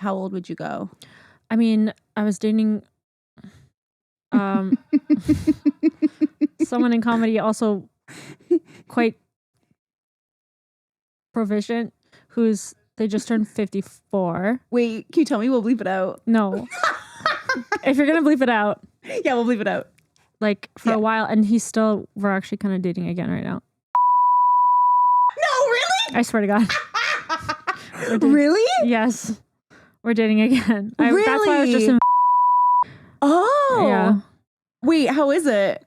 how old would you go? I mean, I was dating someone in comedy, also quite proficient, they just turned 54. Wait, can you tell me? We'll bleep it out. No. If you're going to bleep it out. Yeah, we'll bleep it out. Like for a while, and we're actually kind of dating again right now. No, really? I swear to God. Really? Yes. We're dating again. Really? That's why I was just in. Oh. Yeah. Wait, how is it?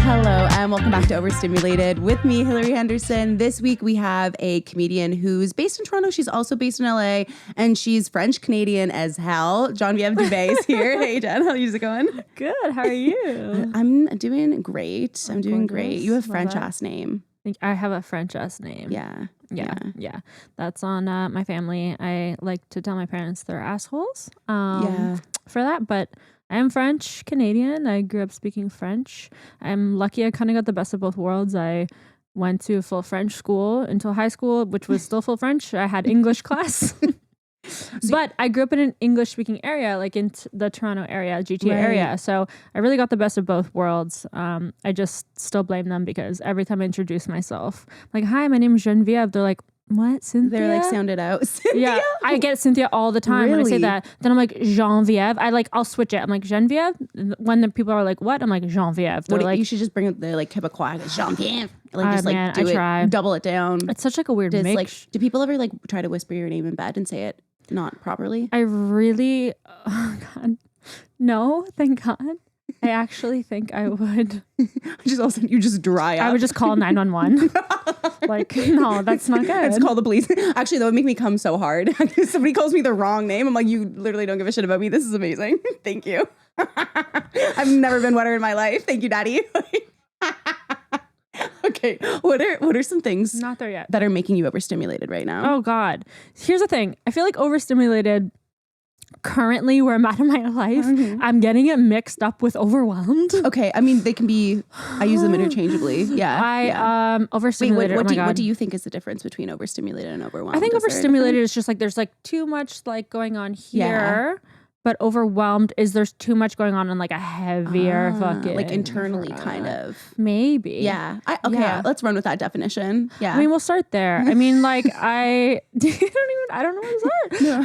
Hello, and welcome back to Overstimulated with me, Hilary Henderson. This week we have a comedian who's based in Toronto. She's also based in LA, and she's French-Canadian as hell. Geneviève Dubé is here. Hey, Jen, how's it going? Good. How are you? I'm doing great. I'm doing great. You have a French-ass name. I have a French-ass name. Yeah. That's on my family. I like to tell my parents they're assholes for that, but I am French Canadian. I grew up speaking French. I'm lucky I kind of got the best of both worlds. I went to full French school until high school, which was still full French. I had English class. But I grew up in an English-speaking area, like in the Toronto area, GTA area. So I really got the best of both worlds. I just still blame them because every time I introduce myself, like, hi, my name is Geneviève. They're like, what, Cynthia? They're like, sound it out. Cynthia? Yeah, I get Cynthia all the time when I say that. Then I'm like, Geneviève. I'll switch it. I'm like, Geneviève. When the people are like, what? I'm like, Geneviève. They're like, you should just bring up the like Quebecois, Geneviève. Like, just like do try. it, double it down. It's such like a weird mix. Like, do people ever like try to whisper your name in bed and say it not properly? I really, oh God, no, thank God. I actually think I would. Just all of a sudden you just dry up. I would just call 911. Like, no, that's not good. Let's call the police. Actually, that would make me come so hard. If somebody calls me the wrong name, I'm like, you literally don't give a shit about me. This is amazing. Thank you. I've never been wetter in my life. Thank you, Daddy. Okay, what are some things not there yet that are making you overstimulated right now? Oh God, here's the thing. I feel like overstimulated currently where I'm at in my life. I'm getting it mixed up with overwhelmed. Okay, I mean they can be. I use them interchangeably. Yeah, overstimulated. Wait, what do you think is the difference between overstimulated and overwhelmed? I think overstimulated is just like there's like too much like going on here. But overwhelmed is there's too much going on in like a heavier fucking like internally kind of maybe. Yeah. Let's run with that definition. Yeah. I mean, we'll start there. I mean, like I don't know where to start. No.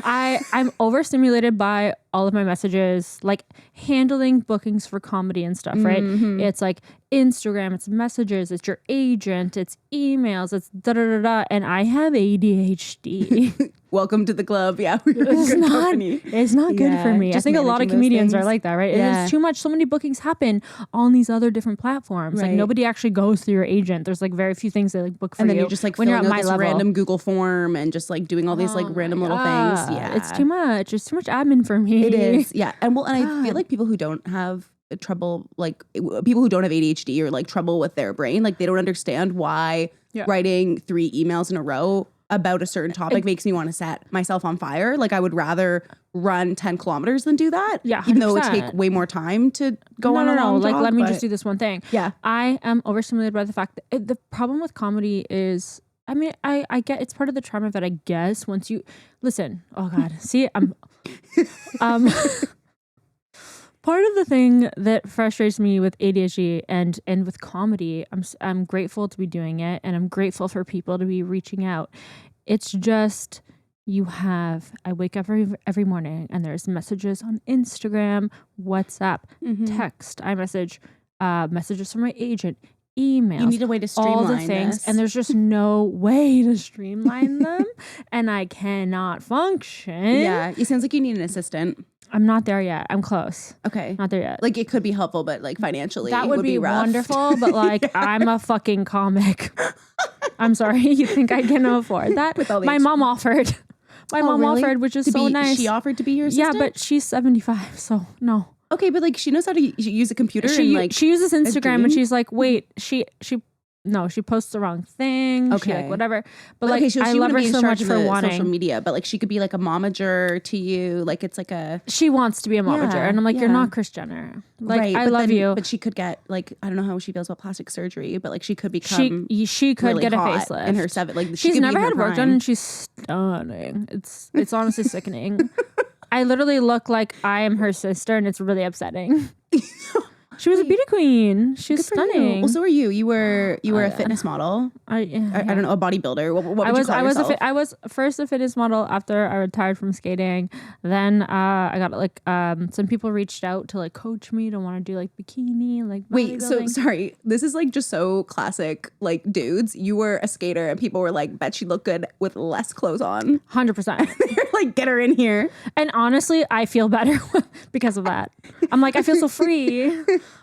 I'm overstimulated by all of my messages, like handling bookings for comedy and stuff, right? It's like Instagram, it's messages, it's your agent, it's emails, it's da-da-da-da, and I have ADHD. Welcome to the club. Yeah, it's not good for me. I think a lot of comedians are like that, right? Yeah. It's too much. So many bookings happen on these other different platforms. Right. Like nobody actually goes through your agent. There's like very few things they like book for and then you. You're just like when filling you're at out my this level. Random Google form and just like doing all these like random little things. Yeah, it's too much. It's too much admin for me. It is. Yeah, and I feel like people who don't have trouble, like people who don't have ADHD or like trouble with their brain, like they don't understand why writing 3 emails in a row about a certain topic makes me want to set myself on fire. Like I would rather run 10 kilometers than do that. Yeah, 100%. Even though it would take way more time to go on a long like jog, let me just do this one thing. Yeah. I am overstimulated by the fact that the problem with comedy is, I mean, I get it's part of the charm of it, I guess. Once you listen, oh God, see, I'm part of the thing that frustrates me with ADHD and with comedy, I'm grateful to be doing it, and I'm grateful for people to be reaching out. It's just I wake up every morning and there's messages on Instagram, WhatsApp, text, iMessage, messages from my agent, emails. You need a way to streamline all the things, and there's just no way to streamline them, and I cannot function. Yeah, it sounds like you need an assistant. I'm not there yet. I'm close. Okay. Not there yet. Like it could be helpful, but like financially that would be rough. Wonderful. But like I'm a fucking comic. I'm sorry. You think I can afford that? My mom offered. My mom offered, which is so nice. She offered to be your assistant? Yeah, but she's 75, so no. Okay, but like she knows how to use a computer. She uses Instagram, and she's like, wait, she no, she posts the wrong thing. Okay. She like whatever. But okay, so I love her so much for wanting social media, but like she could be like a momager to you. Like it's like she wants to be a momager, and I'm like, you're not Kris Jenner. Like right, I love you, but she could get like I don't know how she feels about plastic surgery, but like she could become she could really get a hot facelift in her seven. Like she's never had work done, and she's stunning. It's honestly sickening. I literally look like I am her sister, and it's really upsetting. She was a beauty queen. She was stunning. Well, so were you. You were a fitness model. I don't know, a bodybuilder. What would you call yourself? I was first a fitness model after I retired from skating. Then I got like some people reached out to like coach me to want to do like bikini, like wait. So sorry, this is like just so classic. Like dudes, you were a skater, and people were like, "Bet she looked good with less clothes on." 100%. They're like, "Get her in here." And honestly, I feel better because of that. I'm like, I feel so free.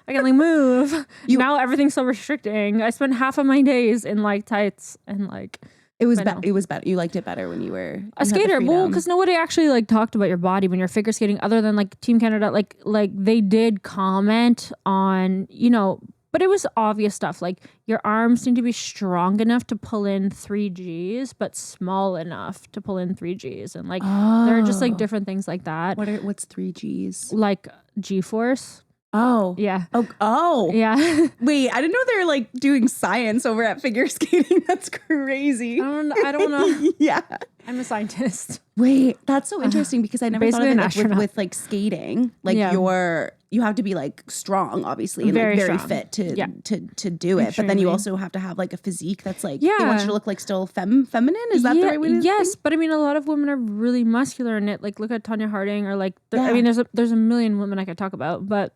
I can like move. Now everything's so restricting. I spent half of my days in like tights and like it was better. You liked it better when you were a skater. Well, because nobody actually like talked about your body when you're figure skating, other than like Team Canada. Like they did comment on, you know, but it was obvious stuff. Like your arms need to be strong enough to pull in 3 Gs, but small enough to pull in 3 Gs, and like there are just like different things like that. What's 3 Gs? Like G-force. Oh. Yeah. Oh. Yeah. Wait, I didn't know they were like doing science over at figure skating. That's crazy. I don't know. Yeah. I'm a scientist. Wait, that's so interesting because I never thought of it like, with like skating. Like you have to be like strong, obviously, and very fit to do it. Extremely. But then you also have to have like a physique that's like they want you to look like still feminine. Is that the right way to think? But I mean, a lot of women are really muscular in it. Like look at Tonya Harding, or like I mean, there's a million women I could talk about, but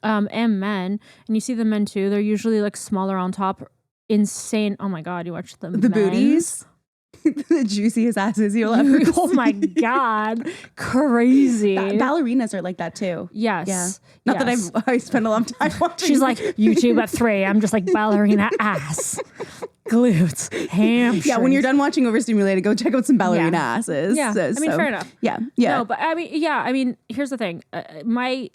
and men, and you see the men too. They're usually like smaller on top. Insane. Oh my god, you watch the booties. The juiciest asses you'll ever see. Oh my god, crazy. Ballerinas are like that too. Yes. Yeah. Not that I spend a lot of time watching. She's like YouTube at 3. I'm just like ballerina ass, glutes, hamstrings. Yeah, when you're done watching Overstimulated, go check out some ballerina asses. Yeah, I mean, fair enough. Yeah. No, but I mean, here's the thing. I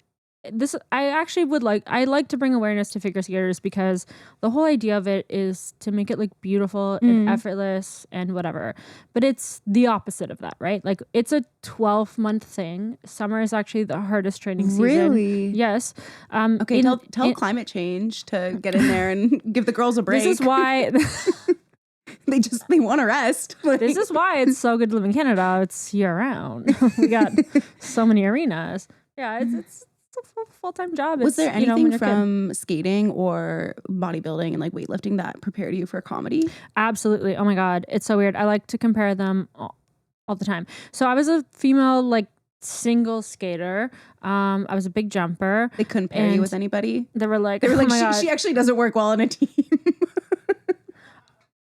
like to bring awareness to figure skaters because the whole idea of it is to make it like beautiful and effortless and whatever. But it's the opposite of that, right? Like it's a 12-month thing. Summer is actually the hardest training season. Really? Yes. Okay, tell climate change to get in there and give the girls a break. This is why they want to rest. This is why it's so good to live in Canada. It's year round. We got so many arenas. Yeah, it's a full-time job. Was there anything from skating or bodybuilding and like weightlifting that prepared you for comedy? Absolutely. Oh my god, it's so weird. I like to compare them all the time. So I was a female like single skater. I was a big jumper. They couldn't pair you with anybody. They were like, she actually doesn't work well in a team.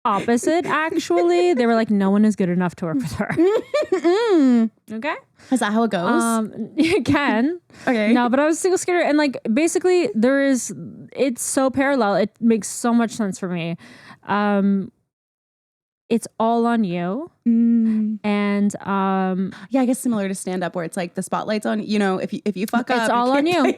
Opposite, actually. They were like, no one is good enough to work with her. Okay? Is that how it goes? It can. Okay. No, but I was a single skater, and like basically it's so parallel. It makes so much sense for me. It's all on you. And I guess similar to stand up where it's like the spotlight's on, you know, if you fuck up, it's all on you.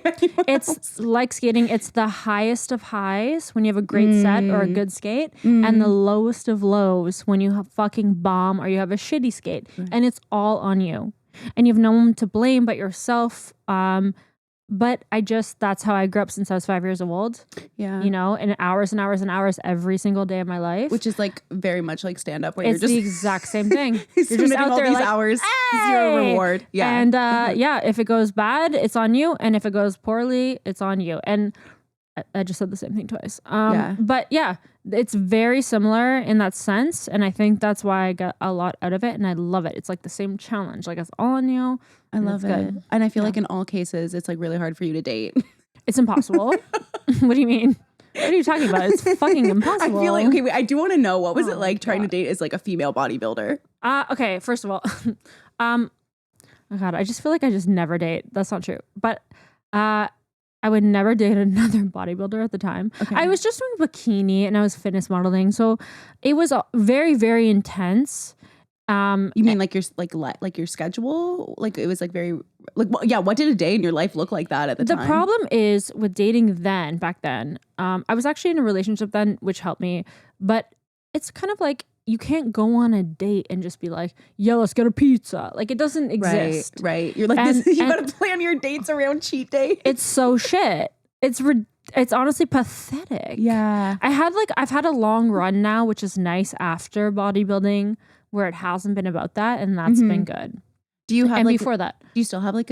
It's else. like skating. It's the highest of highs when you have a great set or a good skate, and the lowest of lows when you have fucking bomb or you have a shitty skate. And it's all on you. And you have no one to blame but yourself. But that's how I grew up since I was 5 years old. Yeah. You know, and hours and hours and hours every single day of my life. Which is like very much like stand up where it's you're just the exact same thing. You're just out all there these like, hours, hey! Zero reward. Yeah. And if it goes bad, it's on you. And if it goes poorly, it's on you. And I just said the same thing twice. But yeah, it's very similar in that sense. And I think that's why I got a lot out of it. And I love it. It's like the same challenge. Like it's all on you. I love it. Good. And I feel like in all cases, it's like really hard for you to date. It's impossible. What do you mean? What are you talking about? It's fucking impossible. I feel like, okay, wait, I do want to know, what was it like trying to date as like a female bodybuilder? Okay, first of all, oh God, I just feel like I just never date. That's not true. But I would never date another bodybuilder at the time. Okay. I was just doing bikini and I was fitness modeling. So it was very, very intense. You mean like your schedule? Like it was like very like, what did a day in your life look like that at the time? The problem is with dating back then, I was actually in a relationship then, which helped me, but it's kind of like, you can't go on a date and just be like, yo, let's get a pizza. Like, it doesn't exist. Right. You're like, you got to plan your dates around cheat day. It's so shit. It's honestly pathetic. Yeah. I've had a long run now, which is nice after bodybuilding, where it hasn't been about that. And that's been good. Do you have and before that, do you still have like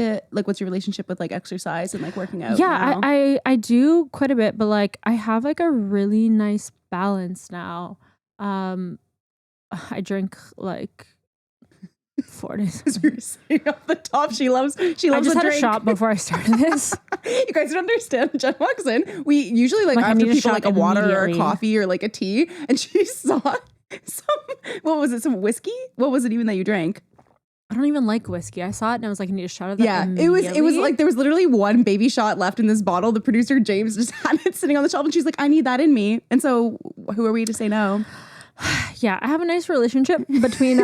what's your relationship with like exercise and like working out? Yeah, I do quite a bit, but like I have like a really nice balance now. I drink like 4 days. As we were saying off the top, she loves. I just had a shot before I started this. You guys don't understand. Jen walks in. We usually like after people like a water or a coffee or like a tea, and she saw some whiskey. What was it even that you drank? I don't even like whiskey. I saw it and I was like, I need a shot of that. Yeah, it was like there was literally one baby shot left in this bottle. The producer James just had it sitting on the shelf, and she's like, I need that in me. And so, who are we to say no? Yeah, I have a nice relationship between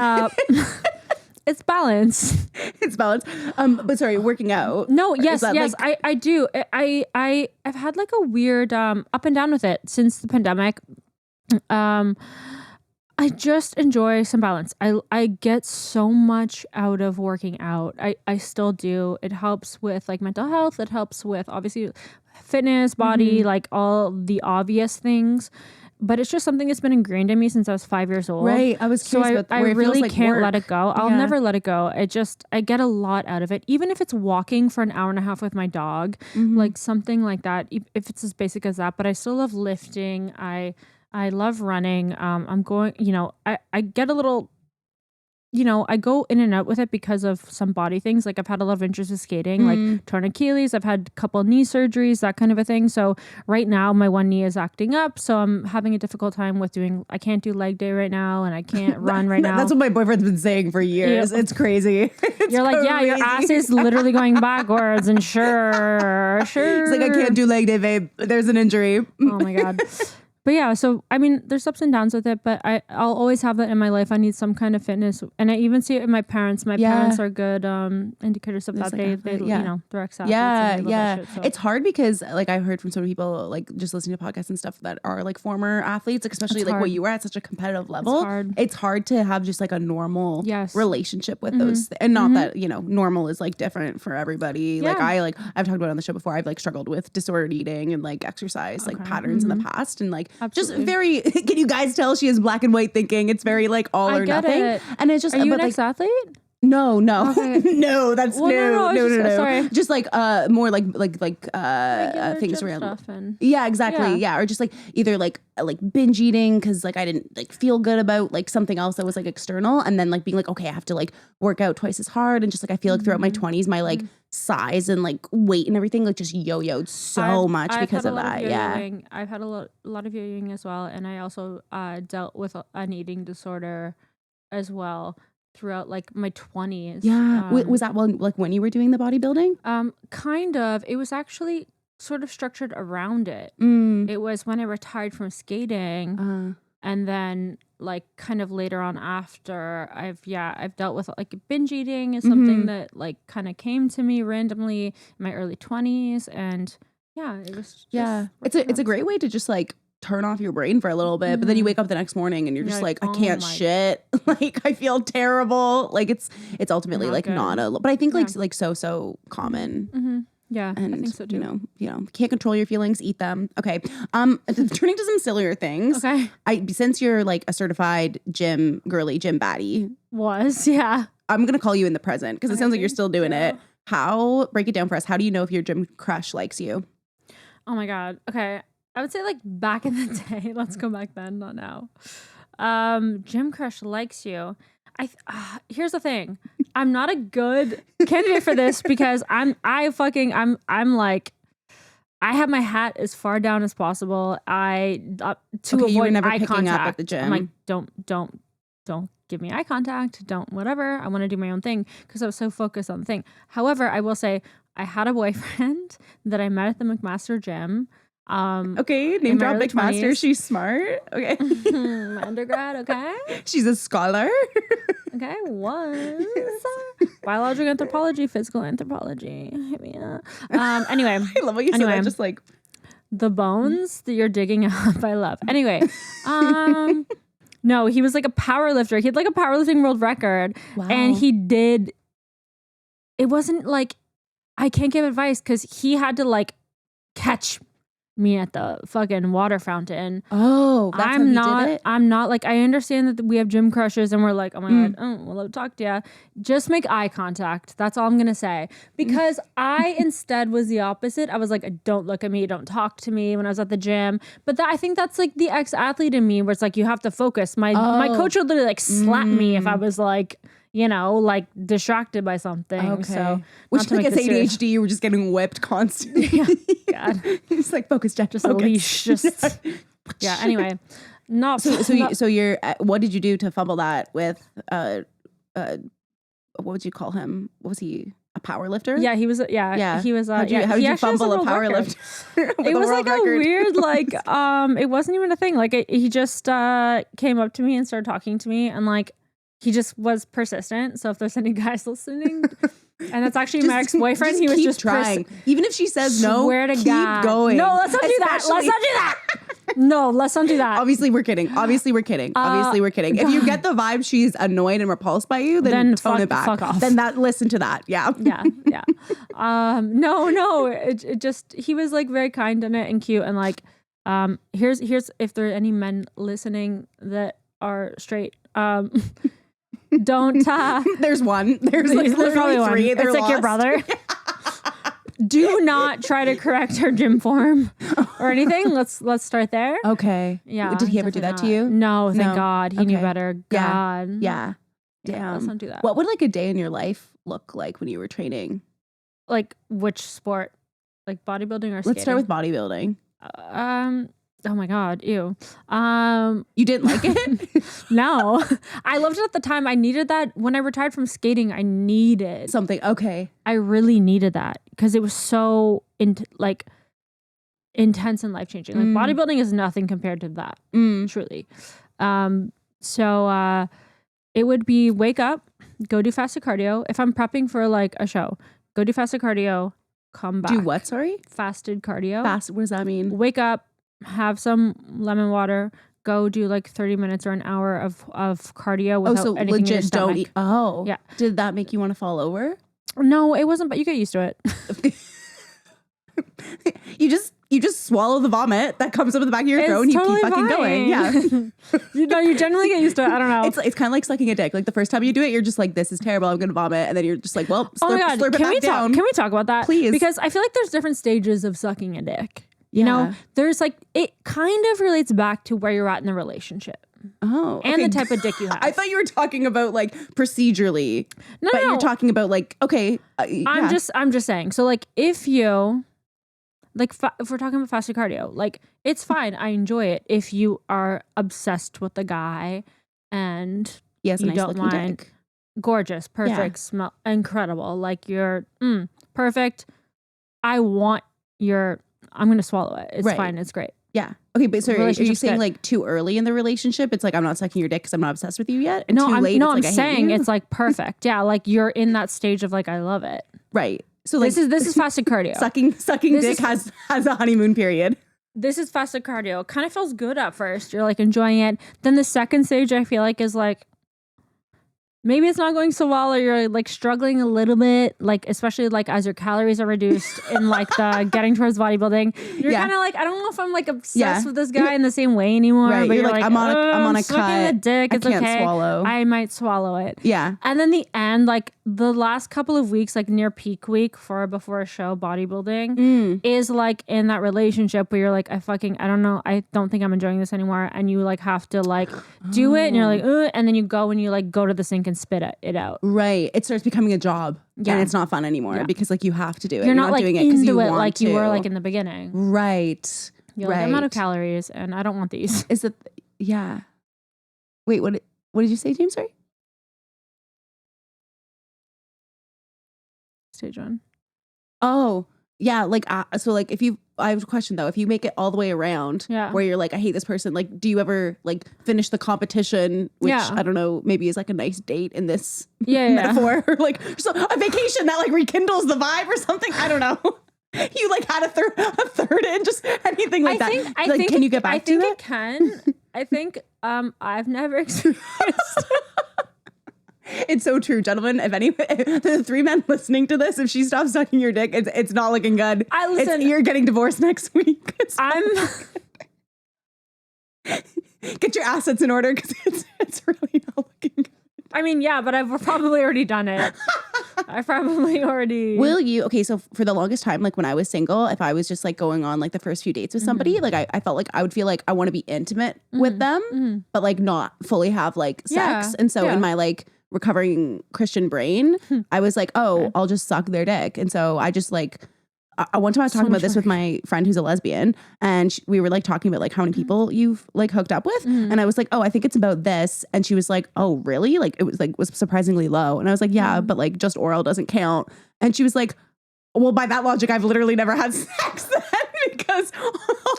it's balance. It's balance. But sorry, working out. No, yes, like... I do. I've had like a weird up and down with it since the pandemic. I just enjoy some balance. I get so much out of working out. I still do. It helps with like mental health. It helps with obviously fitness, body, like all the obvious things. But it's just something that's been ingrained in me since I was 5 years old. Right. I was curious about I really like can't work. let it go. I'll never let it go. I get a lot out of it. Even if it's walking for an hour and a half with my dog, like something like that, if it's as basic as that. But I still love lifting. I love running. I'm going, I get a little, I go in and out with it because of some body things. Like I've had a lot of interest in skating, like torn Achilles. I've had a couple knee surgeries, that kind of a thing. So right now my one knee is acting up. So I'm having a difficult time with I can't do leg day right now, and I can't run right now. That's what my boyfriend's been saying for years. Yeah. It's crazy. You're like, yeah, your ass is literally going backwards, and sure. It's like, I can't do leg day, babe. There's an injury. Oh my God. But yeah, so I mean, there's ups and downs with it, but I'll always have that in my life. I need some kind of fitness, and I even see it in my parents. My parents are good indicators of that. Like they they're ex-athletes. Yeah. Shit, so. It's hard because like I've heard from so many people like just listening to podcasts and stuff that are like former athletes, like especially like what you were at such a competitive level. It's hard to have just like a normal relationship with those, and not that normal is like different for everybody. Yeah. I've talked about it on the show before. I've like struggled with disordered eating and like exercise like patterns in the past, and like. Absolutely. Just very, can you guys tell she has black and white thinking? It's very like all or nothing. It. And it's just, are you an ex-athlete? No. Okay. No, that's no. Sorry. Just like more like things around stuff and exactly. Yeah. Or just like either like binge eating because like I didn't like feel good about like something else that was like external, and then like being like, okay, I have to like work out twice as hard, and just like I feel like throughout my 20s my like size and like weight and everything like just yo-yoed so much because of that. I've had a lot of yo-yoing as well, and I also dealt with an eating disorder as well throughout like my 20s. Yeah. Was that when you were doing the bodybuilding? Kind of. It was actually sort of structured around it. It was when I retired from skating, and then like kind of later on after I've dealt with like binge eating is something that like kind of came to me randomly in my early 20s, and it was just it's a great way to just like turn off your brain for a little bit, but then you wake up the next morning and you're just like, I can't shit. Like I feel terrible. Like it's ultimately not like good. But I think like so common. Yeah, and I think so too. Can't control your feelings, eat them. Okay. Turning to some sillier things. Okay. Since you're like a certified gym baddie. I'm gonna call you in the present because it sounds like you're still doing it. Break it down for us. How do you know if your gym crush likes you? Oh my God. Okay. I would say like back in the day. Let's go back then, not now. Gym crush likes you. Here's the thing. I'm not a good candidate for this because I'm like, I have my hat as far down as possible. Avoid never eye picking contact up at the gym. I'm like, don't give me eye contact. Don't whatever. I want to do my own thing because I was so focused on the thing. However, I will say I had a boyfriend that I met at the McMaster gym. Okay, name drop McMaster. She's smart. Okay. My undergrad, okay. She's a scholar. Okay, once. biological anthropology, physical anthropology. Hit me up. Anyway. I love what you said that, just like. The bones that you're digging up, I love. Anyway. No, he was like a power lifter. He had like a powerlifting world record. Wow. And he did. It wasn't like, I can't give advice because he had to like catch me at the fucking water fountain. Oh, that's how he did it? I'm not like, I understand that we have gym crushes and we're like, oh my God, well, I'll talk to you. Just make eye contact. That's all I'm going to say. Because I instead was the opposite. I was like, don't look at me, don't talk to me when I was at the gym. But I think that's like the ex-athlete in me where it's like, you have to focus. My coach would literally like slap me if I was like, you know, like distracted by something. Okay. So, which like as ADHD, you were just getting whipped constantly. Yeah. God. It's like focus, Jen. Just focus. A leash. Just yeah. Anyway, not so you're. What did you do to fumble that with? What would you call him? What was he? A power lifter? Yeah, he was. Yeah. He was. How did you fumble a power lifter? It was like a weird, like, it wasn't even a thing. Like he just came up to me and started talking to me, and like. He just was persistent. So if there's any guys listening, and that's actually my ex-boyfriend, he was just trying. Even if she says no, swear to keep God. going. No, let's not do that. Let's not do that. No, let's not do that. Obviously, we're kidding. If you get the vibe she's annoyed and repulsed by you, then tone it back. Fuck off. Then listen to that. Yeah. Yeah. No. It just, he was like very kind in it and cute. And like, here's if there are any men listening that are straight, don't there's one. There's probably three. It's like your brother. Do not try to correct her gym form or anything. Let's start there. Okay. Yeah. Did he ever do that to you? No, thank God. He knew better. God. Yeah. Damn. Let's not do that. What would like a day in your life look like when you were training? Like which sport? Like bodybuilding or skating? Let's start with bodybuilding. Oh my God, ew. You didn't like it? No. I loved it at the time. I needed that. When I retired from skating, I needed something. Okay. I really needed that because it was so intense and life-changing. Like bodybuilding is nothing compared to that. Truly. So it would be wake up, go do fasted cardio. If I'm prepping for like a show, go do fasted cardio, come back. Do what, sorry? Fasted cardio. What does that mean? Wake up, have some lemon water, go do like 30 minutes or an hour of cardio without anything legit in your stomach. don't eat. Oh. Yeah. Did that make you want to fall over? No, it wasn't, but you get used to it. You just swallow the vomit that comes up in the back of your throat and you totally keep fucking going. Yeah. You generally get used to it. I don't know. It's kind of like sucking a dick. Like the first time you do it, you're just like, this is terrible. I'm going to vomit. And then you're just like, well, slurp it back down. Can we talk about that? Please. Because I feel like there's different stages of sucking a dick. You know, there's like, it kind of relates back to where you're at in the relationship. Oh, okay. And the type of dick you have. I thought you were talking about like procedurally. No, but you're talking about like, okay. I'm just saying. So like if you, like if we're talking about fasted cardio, like it's fine. I enjoy it if you are obsessed with the guy and you nice don't mind. Dick. Gorgeous, perfect, smell, incredible. Like you're perfect. I'm going to swallow it. It's fine. It's great. Yeah. Okay, but so are you saying like too early in the relationship? It's like, I'm not sucking your dick because I'm not obsessed with you yet? And too late, I'm saying it's like perfect. Yeah, like you're in that stage of like, I love it. Right. So like, this is fasted cardio. Sucking dick has a honeymoon period. This is fasted cardio. Kind of feels good at first. You're like enjoying it. Then the second stage I feel like is like, maybe it's not going so well, or you're like struggling a little bit, like especially like as your calories are reduced in like the getting towards bodybuilding. You're kind of like, I don't know if I'm like obsessed with this guy in the same way anymore. Right. But you're like, I'm on a cut. The dick. It's I can't okay. swallow. I might swallow it. Yeah. And then the end, like the last couple of weeks, like near peak week before a show, bodybuilding is like in that relationship where you're like, I don't know. I don't think I'm enjoying this anymore. And you like have to like do it. And you're like, ugh, and then you go and you like go to the sink and spit it out. Right. It starts becoming a job. Yeah. And it's not fun anymore because like you have to do it. You're not like doing it because you want like to. You were like in the beginning. Right. You're like, I'm out of calories and I don't want these. Is it? Yeah. Wait, what did you say, James? Sorry. Stage one. Oh, yeah. Like, so like if you, I have a question though. If you make it all the way around, where you're like, I hate this person. Like, do you ever like finish the competition? Which I don't know, maybe is like a nice date in this metaphor, or like so a vacation that like rekindles the vibe or something. I don't know. You like had a third in, just anything like that. I think, can you get back to it? I think it can. I think I've never experienced. It's so true, gentlemen. If the 3 men listening to this, if she stops sucking your dick, it's not looking good. You're getting divorced next week. Get your assets in order because it's really not looking good. I mean, yeah, but I've probably already done it. I've probably already. Will you? Okay, so for the longest time, like when I was single, if I was just like going on like the first few dates with somebody, like I felt like I would feel like I want to be intimate with them, but like not fully have like sex. And so in my like recovering Christian brain, I was like, I'll just suck their dick. And so I just like, one time I was talking about this with my friend who's a lesbian, and we were like talking about like how many people you've like hooked up with. And I was like, I think it's about this. And she was like, oh, really? Like it was surprisingly low. And I was like, yeah, but like just oral doesn't count. And she was like, well, by that logic, I've literally never had sex then because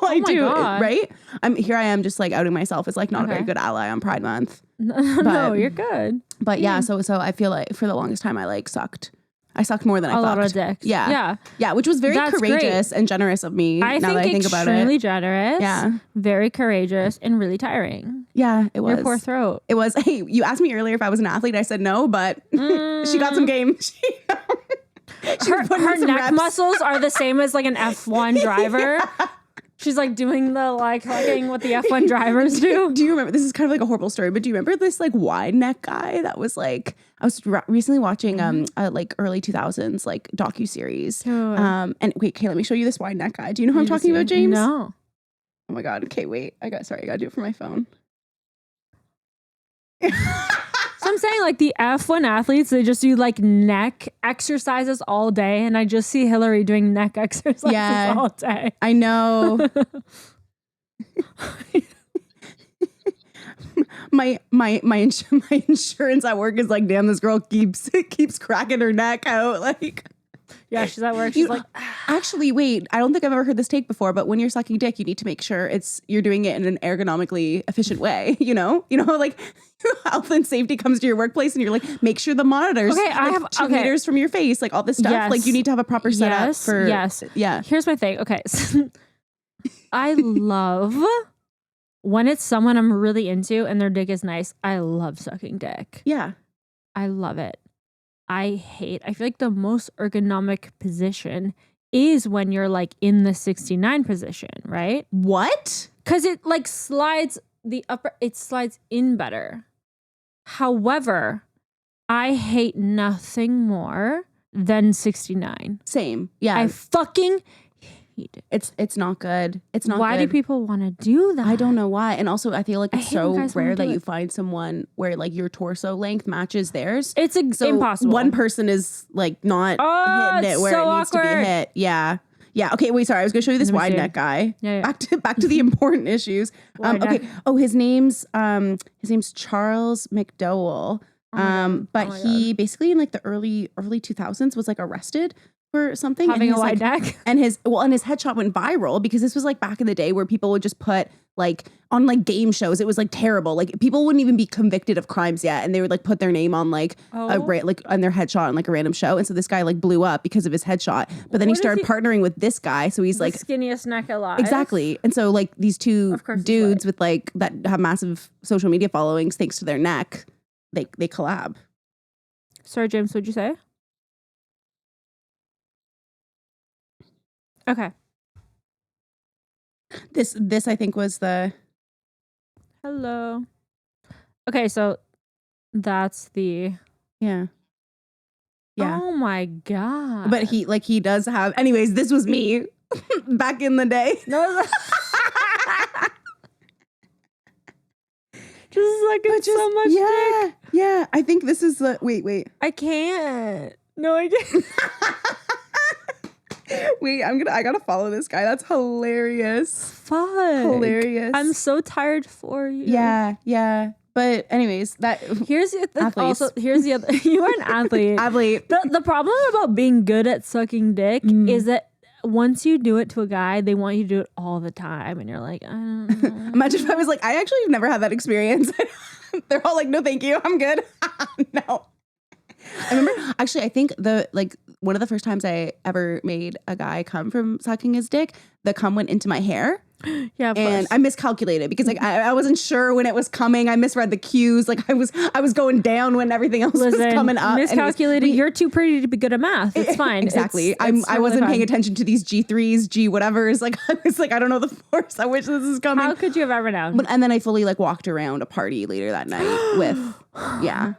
all I do, right? Here I am just like outing myself as like not a very good ally on Pride Month. No, you're good. But yeah, so I feel like for the longest time I like sucked. I sucked more than I fucked. A lot of dicks. Yeah, which was very courageous and generous of me. Now that I think about it, extremely generous. Yeah, very courageous and really tiring. Yeah, it was. Your poor throat. It was. Hey, you asked me earlier if I was an athlete. I said no, but she got some game. Her neck muscles are the same as like an F1 driver. She's like doing the like hugging what the F1 drivers do. Do you remember? This is kind of like a horrible story, but do you remember this like wide neck guy that was like? I was recently watching like early 2000s like docuseries. And wait, okay, let me show you this wide neck guy. Do you know who I'm talking about, James? No. Oh my god. Okay, wait. I gotta do it for my phone. So I'm saying like the F1 athletes, they just do like neck exercises all day, and I just see Hilary doing neck exercises all day. I know. my insurance at work is like, damn, this girl keeps cracking her neck out. Like, yeah, she's at work. She's like, actually, wait, I don't think I've ever heard this take before, but when you're sucking dick, you need to make sure you're doing it in an ergonomically efficient way. You know, like health and safety comes to your workplace, and you're like, make sure the monitors, I have 2 meters from your face, like all this stuff. Yes. Like you need to have a proper setup for. Yes. Yeah. Here's my thing. Okay, so I love when it's someone I'm really into and their dick is nice. I love sucking dick. Yeah, I love it. I feel like the most ergonomic position is when you're like in the 69 position, right? What? Because it like slides it slides in better. However, I hate nothing more than 69. Same. Yeah. I fucking hate it. It's not good. It's not Why good. do people want to do that? I don't know why. And also I feel like it's so rare that you find someone where like your torso length matches theirs. It's impossible. One person is like not hitting it where it needs to be hit. Yeah. Yeah. Okay. Wait. Sorry. I was gonna show you this wide neck guy. Yeah. Back to the important issues. Okay. Oh, his name's Charles McDowell. But he basically in like the early 2000s was like arrested for something. Having a wide neck. And his headshot went viral because this was like back in the day where people would just put like on like game shows. It was like terrible. Like people wouldn't even be convicted of crimes yet, and they would like put their name on like like on their headshot on like a random show. And so this guy like blew up because of his headshot. But then he started partnering with this guy, so he's like skinniest neck alive. Exactly. And so like these two dudes with like that have massive social media followings thanks to their neck, they collab. Sorry, James, what'd you say? Okay. This I think was the. Hello. Okay, so that's the. Yeah. Oh my god. But he does have. Anyways, this was me back in the day. No. Just like it's so much dick. Yeah. I think this is the. Wait. I can't. No, I can't. Wait, I gotta follow this guy. That's hilarious. Fuck. Hilarious. I'm so tired for you. Yeah. But anyways, here's the other. You are an athlete. Athlete. The problem about being good at sucking dick is that once you do it to a guy, they want you to do it all the time. And you're like, I don't know. Imagine if I was like, I actually have never had that experience. They're all like, no, thank you. I'm good. No. I remember, actually, I think one of the first times I ever made a guy come from sucking his dick, the cum went into my hair. Yeah, and I miscalculated because like I wasn't sure when it was coming. I misread the cues. Like I was going down when everything else was coming up. Miscalculating. You're too pretty to be good at math. It's fine. Exactly. I wasn't paying attention to these G3s, G whatevers. Like I was like, I don't know the force at which this is coming. How could you have ever known? And then I fully like walked around a party later that night with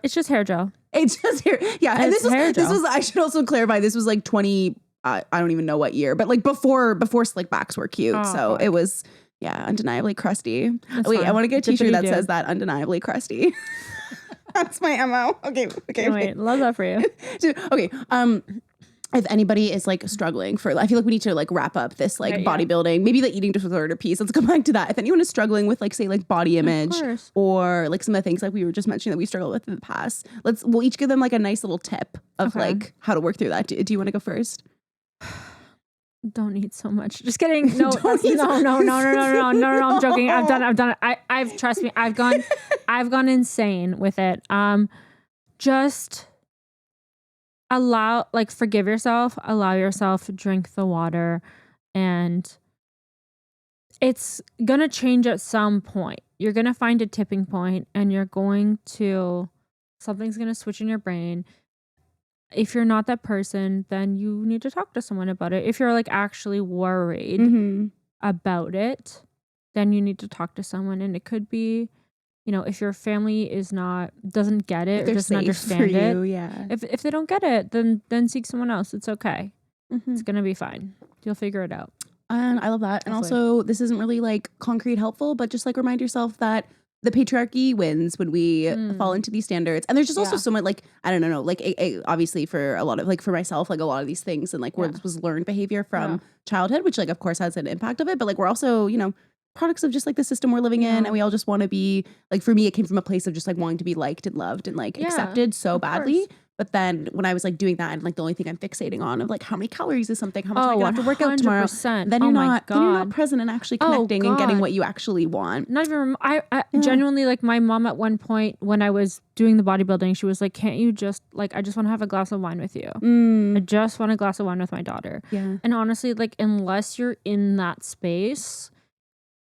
It's just hair gel. It's just hair. Yeah. And this was I should also clarify, this was like 20 I don't even know what year, but like before slick backs were cute. It was undeniably crusty. Wait, I want to get a t-shirt that says that, undeniably crusty. That's my MO. Okay. Wait, love that for you. Okay. If anybody is like struggling I feel like we need to like wrap up this like bodybuilding, maybe the eating disorder piece. Let's come back to that. If anyone is struggling with like say like body image or like some of the things like we were just mentioning that we struggled with in the past, we'll each give them like a nice little tip of like how to work through that. Do you want to go first? Don't eat so much. Just kidding. No. I'm joking. I've done it. I've trust me. I've gone insane with it. Just forgive yourself. Allow yourself to drink the water, and it's gonna change at some point. You're gonna find a tipping point, and something's gonna switch in your brain. If you're not that person, then you need to talk to someone about it. If you're like actually worried about it, then you need to talk to someone. And it could be, if your family doesn't get it or doesn't understand it. Yeah. If they don't get it, then seek someone else. It's okay. It's gonna be fine. You'll figure it out. And I love that. And also, this isn't really like concrete helpful, but just like remind yourself that the patriarchy wins when we fall into these standards. And there's just also so much like, I don't know, like obviously for a lot of like for myself, like a lot of these things and like where this was learned behavior from childhood, which like of course has an impact of it. But like we're also, products of just like the system we're living in. And we all just want to be like, for me, it came from a place of just like wanting to be liked and loved and like accepted so badly. Course. But then when I was like doing that and like the only thing I'm fixating on of like how many calories is something, how much am I gonna have to work out tomorrow, then you're not present and actually connecting and getting what you actually want. Not even I genuinely like my mom at one point when I was doing the bodybuilding, she was like, can't you just like, I just want to have a glass of wine with you. I just want a glass of wine with my daughter. Yeah. And honestly, like unless you're in that space,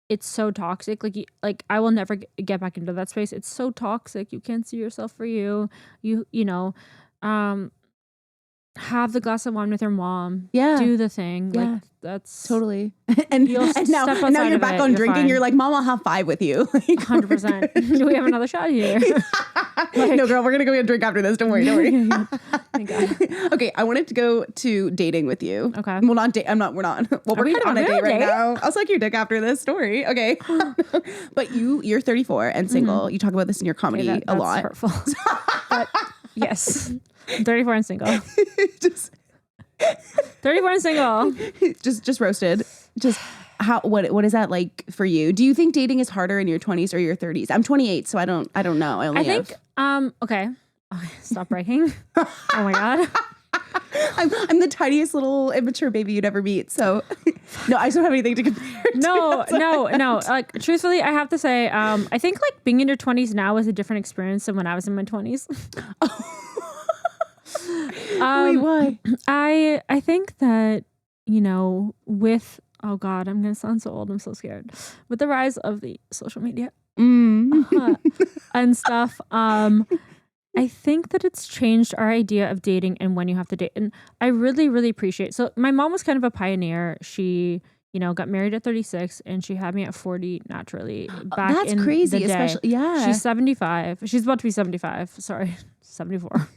it's so toxic. Like I will never get back into that space. It's so toxic. You can't see yourself for you. Have the glass of wine with your mom. Yeah. Do the thing. Yeah. Like that's totally. and now you're back on drinking. You're like, Mom, I'll have 5 with you. 100%. Do we have another shot here? No, girl, we're gonna go get a drink after this. Don't worry. Thank God. Okay, I wanted to go to dating with you. Okay. Well, not date. We're not. Well, we're kind of on a date right now. I'll suck your dick after this story. Okay. But you're 34 and single. You talk about this in your comedy a lot. Hurtful. But yes. 34 and single. 34 and single. Just roasted. Just what is that like for you? Do you think dating is harder in your 20s or your 30s? I'm 28, so I don't know. I think okay. Stop breaking. Oh my God. I'm the tiniest little immature baby you'd ever meet. So no, I don't have anything to compare to. No. Like truthfully, I have to say, I think like being in your 20s now is a different experience than when I was in my 20s. Wait, why? I think that, with, oh God, I'm going to sound so old. I'm so scared. With the rise of the social media and stuff, I think that it's changed our idea of dating and when you have to date. And I really, really appreciate. So my mom was kind of a pioneer. She, got married at 36 and she had me at 40 naturally. That's crazy, especially She's 75. She's about to be 75. Sorry, 74.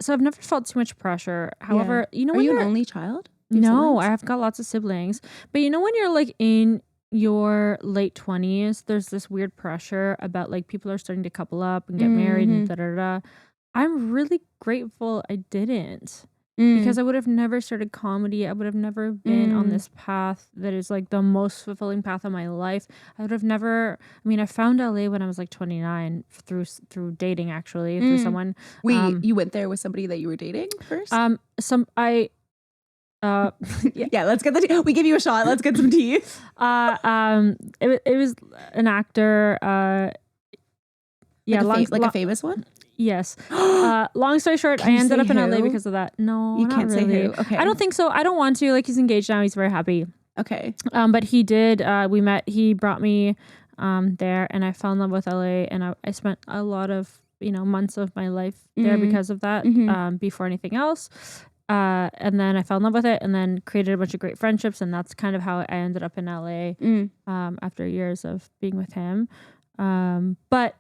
So I've never felt too much pressure. However, are you an only child? No, I have got lots of siblings. But when you're like in your late 20s, there's this weird pressure about like people are starting to couple up and get married and da-da-da. I'm really grateful I didn't. because I would have never started comedy. I would have never been on this path that is like the most fulfilling path of my life. I would have never. I mean, I found LA when I was like 29 through dating, actually, through someone. Wait, you went there with somebody that you were dating first? Yeah, let's get the we give you a shot. Let's get some tea. It was an actor. Like a famous one. Yes. Long story short, I ended up in LA because of that. No, you not can't really. say who. Okay. I don't think so. I don't want to. Like, he's engaged now. He's very happy. Okay. But he did. We met. He brought me there, and I fell in love with LA, and I spent a lot of months of my life there because of that. Before anything else. And then I fell in love with it, and then created a bunch of great friendships, and that's kind of how I ended up in LA. After years of being with him. But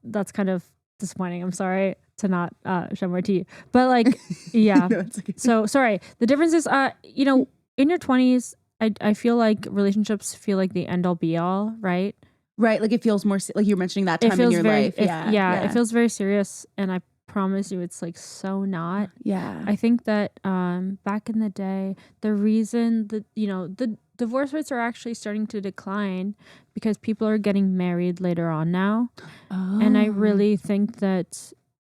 that's kind of disappointing. I'm sorry to not shed more tea, but like, yeah. No, it's okay. So sorry. The difference is, in your 20s, I feel like relationships feel like the end all be all, right? Right. Like it feels more like you're mentioning that time in your life. Yeah. It feels very serious, and I promise you, it's like so not. Yeah. I think that back in the day, the reason that the divorce rates are actually starting to decline because people are getting married later on now. And I really think that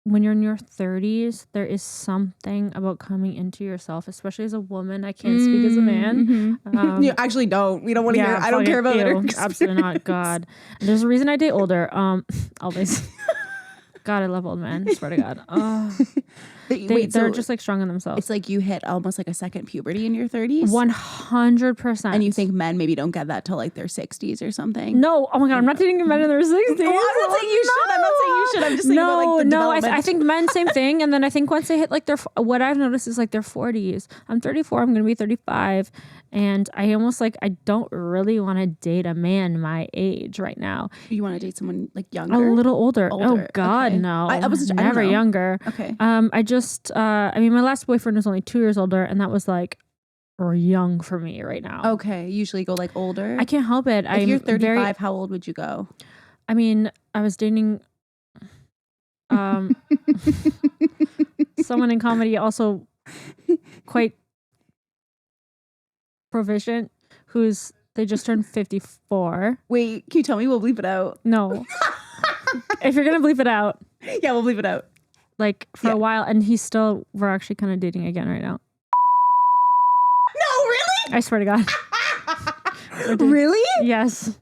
when you're in your 30s, there is something about coming into yourself, especially as a woman. I can't speak as a man. You actually don't. We don't want to hear. I don't care about it. Absolutely not. God. And there's a reason I date older. Always. God, I love old men. I swear to God. They're just like strong in themselves. It's like you hit almost like a second puberty in your 30s. 100%. And you think men maybe don't get that till like their 60s or something. No. Oh my God. I'm not dating men in their 60s. I'm not saying you should. I'm not saying you should. I'm just saying about like the development. I think men, same thing. And then I think once they hit like what I've noticed is like their 40s. I'm 34. I'm going to be 35. And I almost like, I don't really want to date a man my age right now. You want to date someone like younger? A little older. Oh God, okay. No. I was never younger. Okay. My last boyfriend was only 2 years older, and that was like young for me right now. Okay. Usually go like older. I can't help it. If you're 35, how old would you go? I mean, I was dating someone in comedy, also quite proficient, they just turned 54. Wait, can you tell me? We'll bleep it out. No. If you're going to bleep it out. Yeah, we'll bleep it out. Like for a while, and we're actually kind of dating again right now. No, really? I swear to God. Really? Yes.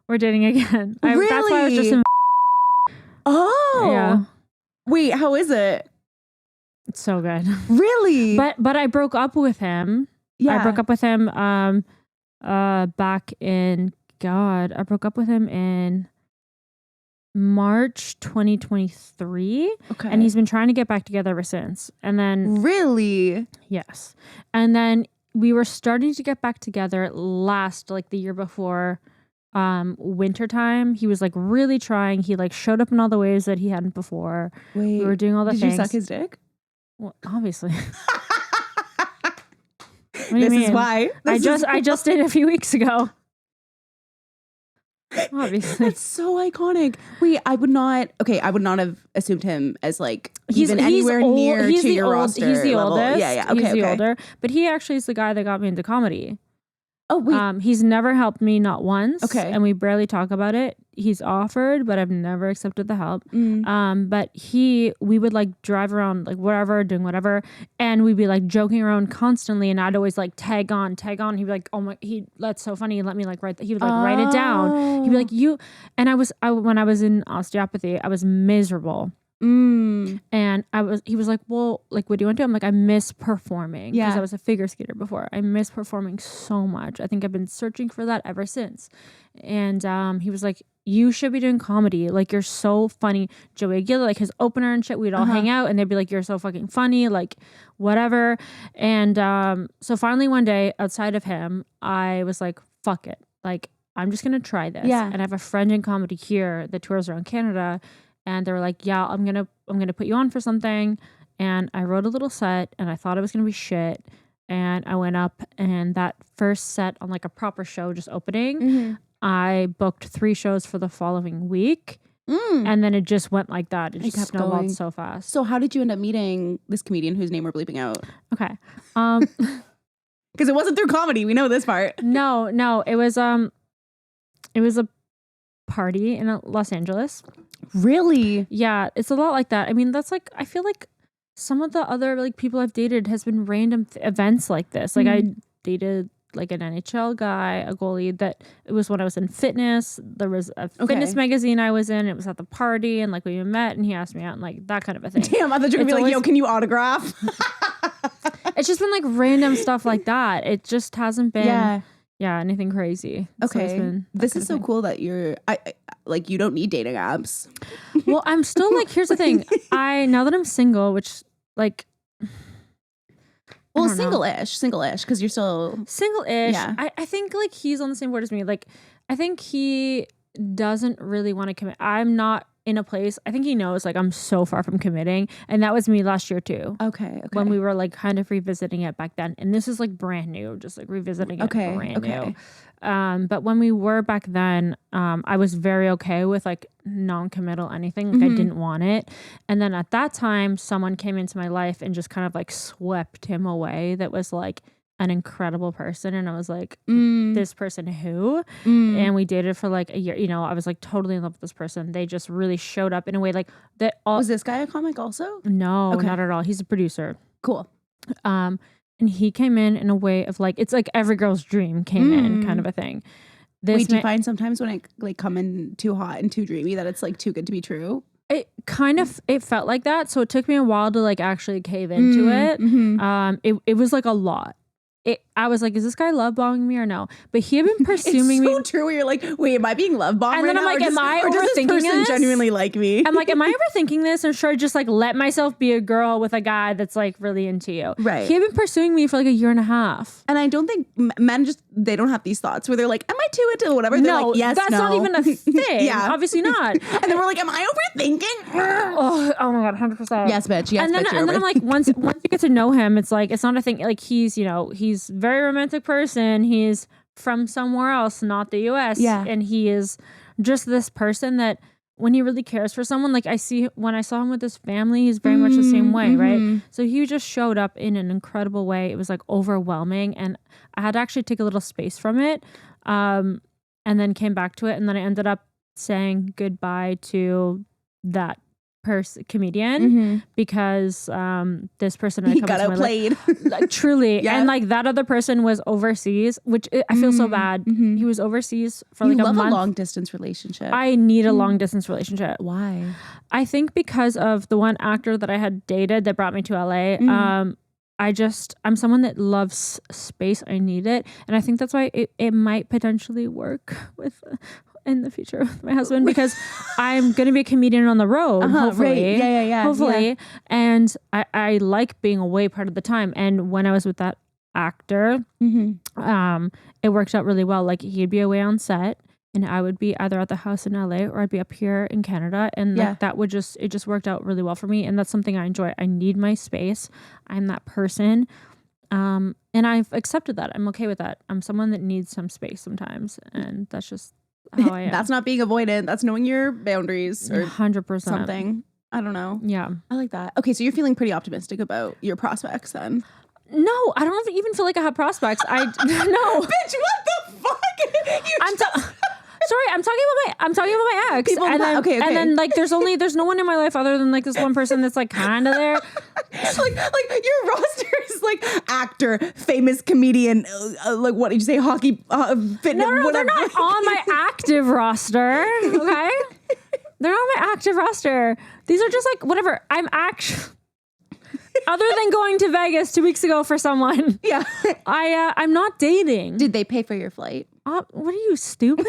We're dating again. Really? That's why I was just in. Oh. Yeah. Wait, how is it? It's so good. Really? But I broke up with him. Yeah. I broke up with him back in I broke up with him in March 2023. Okay. And he's been trying to get back together ever since. And then really? Yes. And then we were starting to get back together the year before winter time. He was like really trying. He like showed up in all the ways that he hadn't before. Wait, we were doing all the things. Did you suck his dick? Well, obviously. This is why. I just did a few weeks ago. Obviously. That's so iconic. Wait, I would not have assumed him as like anywhere near to your roster. He's the oldest. Yeah, okay, he's the older. But he actually is the guy that got me into comedy. Oh, wait. He's never helped me, not once. Okay. And we barely talk about it. He's offered, but I've never accepted the help. But we would like drive around like whatever, doing whatever. And we'd be like joking around constantly. And I'd always like tag on. He'd be like, oh my, that's so funny. Let me like he would like write it down. He'd be like, and when I was in osteopathy, I was miserable. And he was like, well, like, what do you want to do? I'm like, I miss performing. Because I was a figure skater before. I miss performing so much. I think I've been searching for that ever since. And he was like, you should be doing comedy. Like, you're so funny. Joey Aguilar, like his opener and shit, we'd all hang out and they'd be like, you're so fucking funny, like whatever. And so finally one day outside of him, I was like, fuck it. Like, I'm just going to try this. Yeah. And I have a friend in comedy here that tours around Canada. And they were like, yeah, I'm gonna put you on for something. And I wrote a little set and I thought it was gonna be shit. And I went up, and that first set on like a proper show just opening, I booked 3 shows for the following week. And then it just went like that. It just snowballed going so fast. So how did you end up meeting this comedian whose name we're bleeping out? Okay. Because it wasn't through comedy. We know this part. No. It was a party in Los Angeles. Really? Yeah. It's a lot like that. I mean, that's like, I feel like some of the other like people I've dated has been random events like this. Like I dated like an NHL guy, a goalie, that it was when I was in fitness. There was a fitness magazine I was in. It was at the party, and like we met, and he asked me out, and like that kind of a thing. Damn, I thought you were gonna be like, yo, can you autograph? It's just been like random stuff like that. It just hasn't been anything crazy. Okay, so this is so cool that you're like you don't need dating apps. Well, I'm still like, here's the thing. Now that I'm single, which like. Well, single-ish, because you're still... Single-ish. Yeah. I think, like, he's on the same board as me. Like, I think he doesn't really want to commit. I'm not in a place... I think he knows, like, I'm so far from committing. And that was me last year, too. Okay. When we were, like, kind of revisiting it back then. And this is, like, brand new. Just, like, revisiting it brand new. But when we were back then, I was very okay with like non-committal anything. Like I didn't want it. And then at that time, someone came into my life and just kind of like swept him away. That was like an incredible person. And I was like, this person who? And we dated for like a year. You know, I was like totally in love with this person. They just really showed up in a way like that. Was this guy a comic also? No, not at all. He's a producer. Cool. And he came in a way of like, it's like every girl's dream came in kind of a thing. Wait, do you find sometimes when it like come in too hot and too dreamy that it's like too good to be true? It kind of, it felt like that. So it took me a while to like actually cave into it. It was like a lot. I was like, is this guy love bombing me or no? But he had been pursuing me. It's so true where you're like, wait, am I being love bombed right now? And then I'm like, or does this person genuinely like me? I'm like, am I overthinking this? Or should I just like let myself be a girl with a guy that's like really into you? Right. He had been pursuing me for like a year and a half. And I don't think men they don't have these thoughts where they're like, am I too into whatever? They're like, yes, that's not even a thing. Yeah. Obviously not. And then we're like, am I overthinking? oh my God, 100%. Yes, bitch. Yes, and then I'm like, once you get to know him, it's like, it's not a thing. Like he's, you know, he's very romantic person. He's from somewhere else, not the US. Yeah. And he is just this person that when he really cares for someone, like when I saw him with his family, he's very much the same way, right? So he just showed up in an incredible way. It was like overwhelming. And I had to actually take a little space from it. And then came back to it. And then I ended up saying goodbye to that comedian because this person he got outplayed. Like, truly. Yeah. And like that other person was overseas, which I feel so bad. He was overseas for like a month. A long distance relationship. I need a long distance relationship. Why? I think because of the one actor that I had dated that brought me to LA. I'm someone that loves space. I need it. And I think that's why it might potentially work with in the future with my husband because I'm going to be a comedian on the road, hopefully. Right. Yeah. Hopefully. Yeah. And I like being away part of the time. And when I was with that actor, it worked out really well. Like he'd be away on set and I would be either at the house in LA or I'd be up here in Canada. And like that would it just worked out really well for me. And that's something I enjoy. I need my space. I'm that person. And I've accepted that. I'm okay with that. I'm someone that needs some space sometimes. And that's just how I am. That's not being avoidant. That's knowing your boundaries or 100%. Something. I don't know. Yeah. I like that. Okay, so you're feeling pretty optimistic about your prospects then? No, I don't even feel like I have prospects. No. Bitch, what the fuck? Sorry, I'm talking about my ex. Okay. And then like there's no one in my life other than like this one person that's like kind of there. like your roster is like actor, famous comedian, like what did you say, hockey, fitness. No, they're not on my active roster. Okay, they're not on my active roster. These are just like whatever. I'm actually. Other than going to Vegas 2 weeks ago for someone, I'm not dating. Did they pay for your flight? What are you, stupid?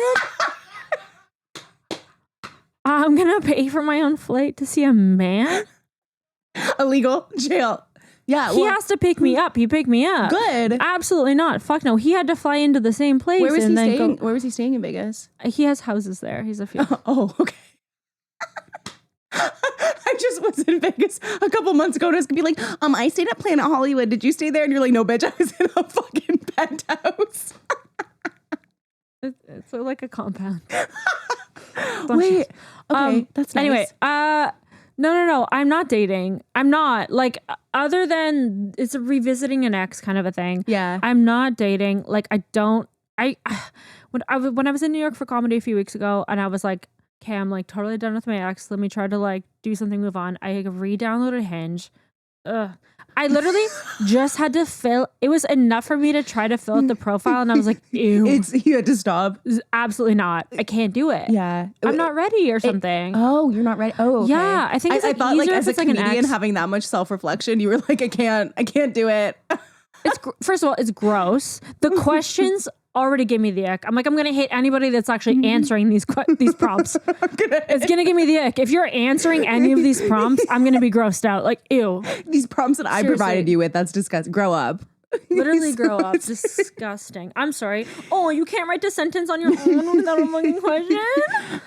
I'm gonna pay for my own flight to see a man. Illegal jail. Yeah, he has to pick me up. He picked me up. Good. Absolutely not. Fuck no. He had to fly into the same place. Where was he staying? Where was he staying in Vegas? He has houses there. He's a few. Oh, okay. I just was in Vegas a couple months ago and I was gonna be like, I stayed at Planet Hollywood. Did you stay there? And you're like, no, bitch, I was in a fucking penthouse. It's like a compound. Wait. Okay, that's nice. Anyway, no. I'm not dating. I'm not like other than it's a revisiting an ex kind of a thing. Yeah. I'm not dating. Like when I was in New York for comedy a few weeks ago, and I was like, okay, I'm like totally done with my ex. Let me try to like do something, move on. I re-downloaded Hinge. I literally just had to fill. It was enough for me to try to fill out the profile, and I was like, ew. You had to stop. Absolutely not. I can't do it. Yeah. I'm not ready or something. You're not ready. Oh, okay. Yeah. I think it's like I thought like as a like comedian having that much self-reflection, you were like, I can't do it. First of all, it's gross. The questions already give me the ick. I'm like, I'm gonna hate anybody that's actually answering these prompts. It's gonna give me the ick. If you're answering any of these prompts, I'm gonna be grossed out. Like, ew. These prompts that I provided you with, that's disgusting. Grow up. Literally grow up. Disgusting. I'm sorry. Oh, you can't write the sentence on your own without a fucking question?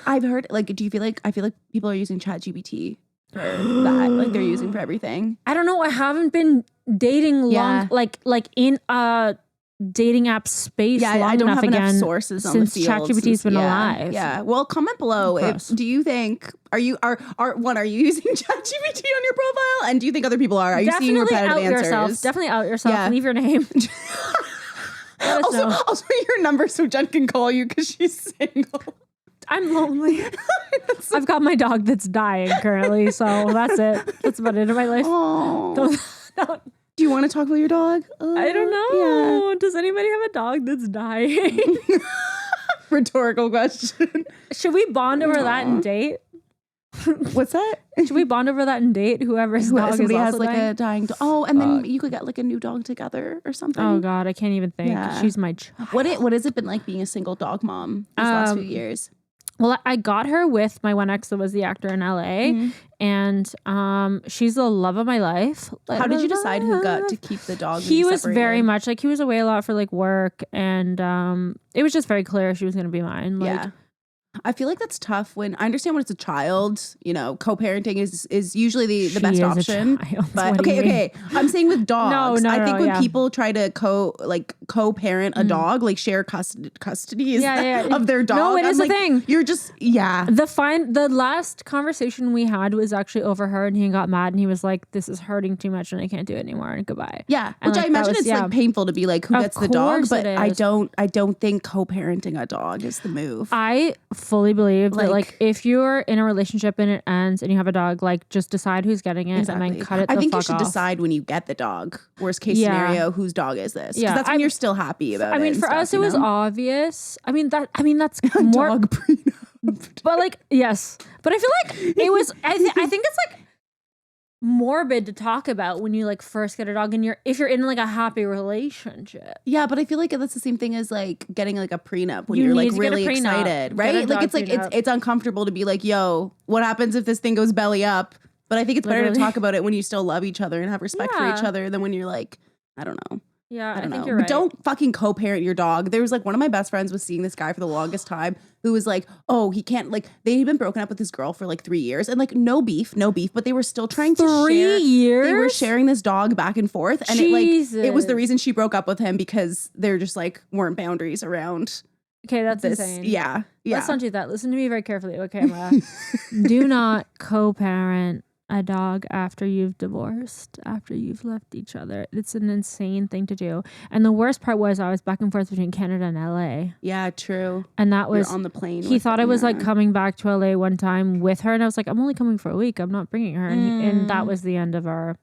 I've heard, like, do you feel like, I feel like people are using ChatGPT for that. Like, they're using for everything. I don't know. I haven't been dating long, like in a dating app space long I don't enough have again enough sources on since the field. ChatGPT's been alive. Yeah. Well, comment below if do you think are you using ChatGPT on your profile, and do you think other people are? Are you seeing repetitive answers? Definitely out yourself. Yeah. Leave your name. also your number so Jen can call you because she's single. I'm lonely. I've got my dog that's dying currently, so that's it. That's about it in my life. Don't. Do you want to talk about your dog? I don't know. Yeah. Does anybody have a dog that's dying? Rhetorical question. Should we bond over that and date? What's that? Should we bond over that and date whoever's dog somebody is has also like dying? a dying dog? Oh, and then you could get like a new dog together or something. Oh God, I can't even think. Yeah. She's my child. What has it been like being a single dog mom these last few years? Well, I got her with my one ex that was the actor in LA, and she's the love of my life. How did you decide who got to keep the dog? He was very much like, he was away a lot for like work, and it was just very clear she was going to be mine. Like, yeah. I feel like that's tough when I understand when it's a child, you know, co-parenting is usually the best option. But okay. I'm saying with dogs, I think when people try to co-parent a dog, like share custody of their dog. No, it is like, a thing. You're just, The last conversation we had was actually over her, and he got mad and he was like, this is hurting too much and I can't do it anymore, and goodbye. Yeah. Which I imagine it's like painful to be like, who gets the dog? But I don't think co-parenting a dog is the move. I fully believe that like if you're in a relationship and it ends and you have a dog, like just decide who's getting it and then cut it the fuck off. I think you should decide when you get the dog. Worst case scenario, whose dog is this? Because that's when you're still happy about it. I mean, for us, it was obvious. I mean, that's more dog prenup. But like, yes. But I feel like it was, I think it's like morbid to talk about when you like first get a dog and if you're in like a happy relationship. Yeah, but I feel like that's the same thing as like getting like a prenup when you're like really excited, right? Like it's like it's uncomfortable to be like, yo, what happens if this thing goes belly up? But I think it's better to talk about it when you still love each other and have respect for each other than when you're like, I don't know. Yeah, I don't know. You're right. But don't fucking co-parent your dog. There was like one of my best friends was seeing this guy for the longest time who was like, oh, he can't, like, they'd been broken up with his girl for like 3 years and like no beef, but they were still trying to share. 3 years? They were sharing this dog back and forth. And it was the reason she broke up with him because there just like weren't boundaries around. Okay, that's insane. Yeah. Let's not do that. Listen to me very carefully. Okay, Emma. Do not co-parent a dog after you've divorced, after you've left each other. It's an insane thing to do. And the worst part was I was back and forth between Canada and LA. Yeah, true. And that was you're on the plane. He thought I was like coming back to LA one time with her, and I was like, I'm only coming for a week. I'm not bringing her. And that was the end of our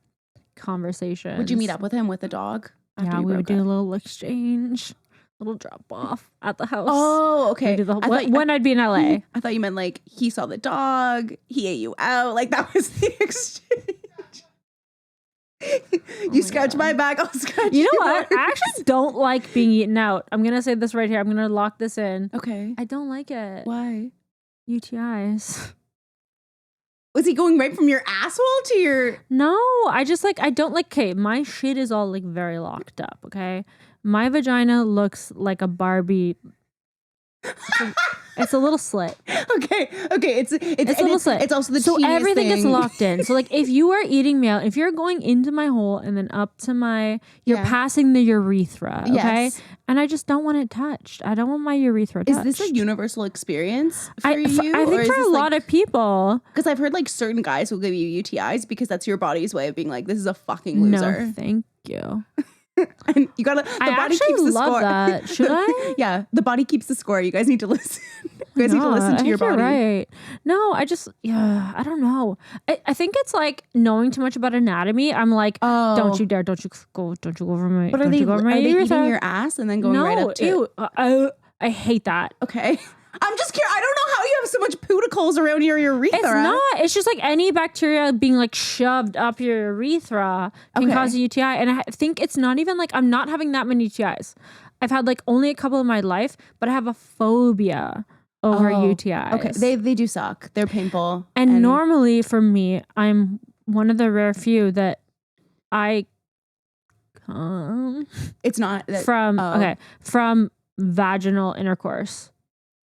conversation. Would you meet up with him with the dog? Yeah, we would do a little exchange. Little drop off at the house. Oh, okay. When I'd be in LA. I thought you meant like he saw the dog, he ate you out. Like that was the exchange. You scratch my back, I'll scratch you know what? I actually don't like being eaten out. I'm going to say this right here. I'm going to lock this in. Okay. I don't like it. Why? UTIs. Was he going right from your asshole to your... No, I don't like, okay, my shit is all like very locked up, okay? My vagina looks like a Barbie. It's a little slit. Okay. It's a little slit. It's also the so everything thing. gets locked in. So like if you are eating me out, if you're going into my hole and then up to you're passing the urethra. Okay. Yes. And I just don't want it touched. I don't want my urethra touched. Is this a universal experience for you? I think for a lot of people. Because I've heard like certain guys will give you UTIs because that's your body's way of being like, this is a fucking loser. No, thank you. And you gotta. The body keeps the score. That. Should I? Yeah, the body keeps the score. You guys need to listen. You guys need to listen to your body. Right. No, I don't know. I think it's like knowing too much about anatomy. I'm like, don't you dare, don't you go over my. But are they eating your ass and then going right up to? Ew, I hate that. Okay. I'm just curious. I don't know how you have so much pooticles around your urethra. It's not. It's just like any bacteria being like shoved up your urethra can cause a UTI. And I think it's not even like I'm not having that many UTIs. I've had like only a couple in my life, but I have a phobia over UTIs. Okay. They do suck. They're painful. And normally for me, I'm one of the rare few that I come. It's not that, from vaginal intercourse.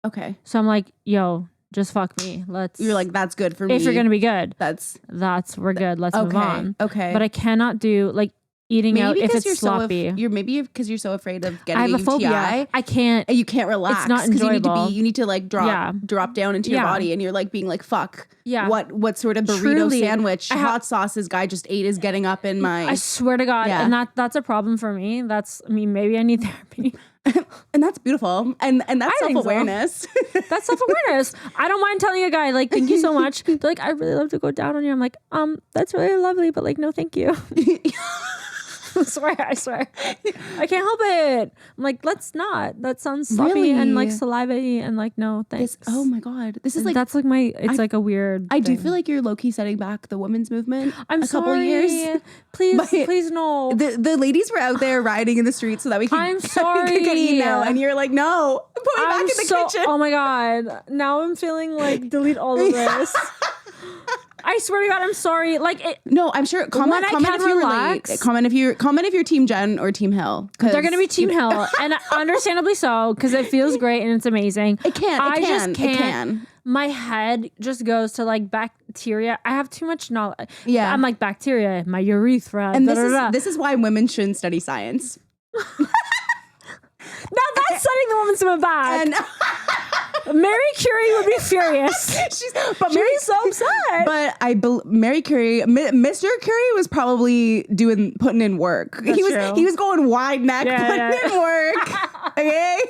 Okay. So I'm like, yo, just fuck me. You're like, that's good for me. If you're gonna be good, we're good. Let's move on. Okay. But I cannot do like eating out if it's sloppy. Maybe because you're so afraid of getting a UTI. Phobia. I can't. You can't relax. It's not enjoyable. You need to like drop down into your body, and you're like being like, fuck. Yeah. What sort of burrito sandwich hot sauce this guy just ate is getting up in my. I swear to God, and that's a problem for me. Maybe I need therapy. And that's beautiful. And that's self-awareness. So. That's self-awareness. I don't mind telling a guy, like, thank you so much. They're like, I really love to go down on you. I'm like, that's really lovely, but like, no, thank you. I swear. I can't help it. I'm like, let's not. That sounds sloppy and like saliva-y and like, no, thanks. Oh my God. This is like, that's like it's like a weird I do feel like you're low-key setting back the women's movement. I'm couple years. Please no. The ladies were out there riding in the streets so that we can get eaten out. And you're like, no, put me back in the kitchen. Oh my God. Now I'm feeling like delete all of this. I swear to God, I'm sorry. Like, no, I'm sure. Comment if you relate. Comment if you're Team Jen or Team Hill. They're gonna be Team Hill, and understandably so, because it feels great and it's amazing. It can. My head just goes to like bacteria. I have too much knowledge. Yeah, I'm like bacteria, my urethra, and this is why women shouldn't study science. Now that's setting the woman's movement back. Mary Curie would be furious. She's so upset. But Mary Curie, Mr. Curie was probably putting in work. That's true. He was going wide neck, putting in work. Okay.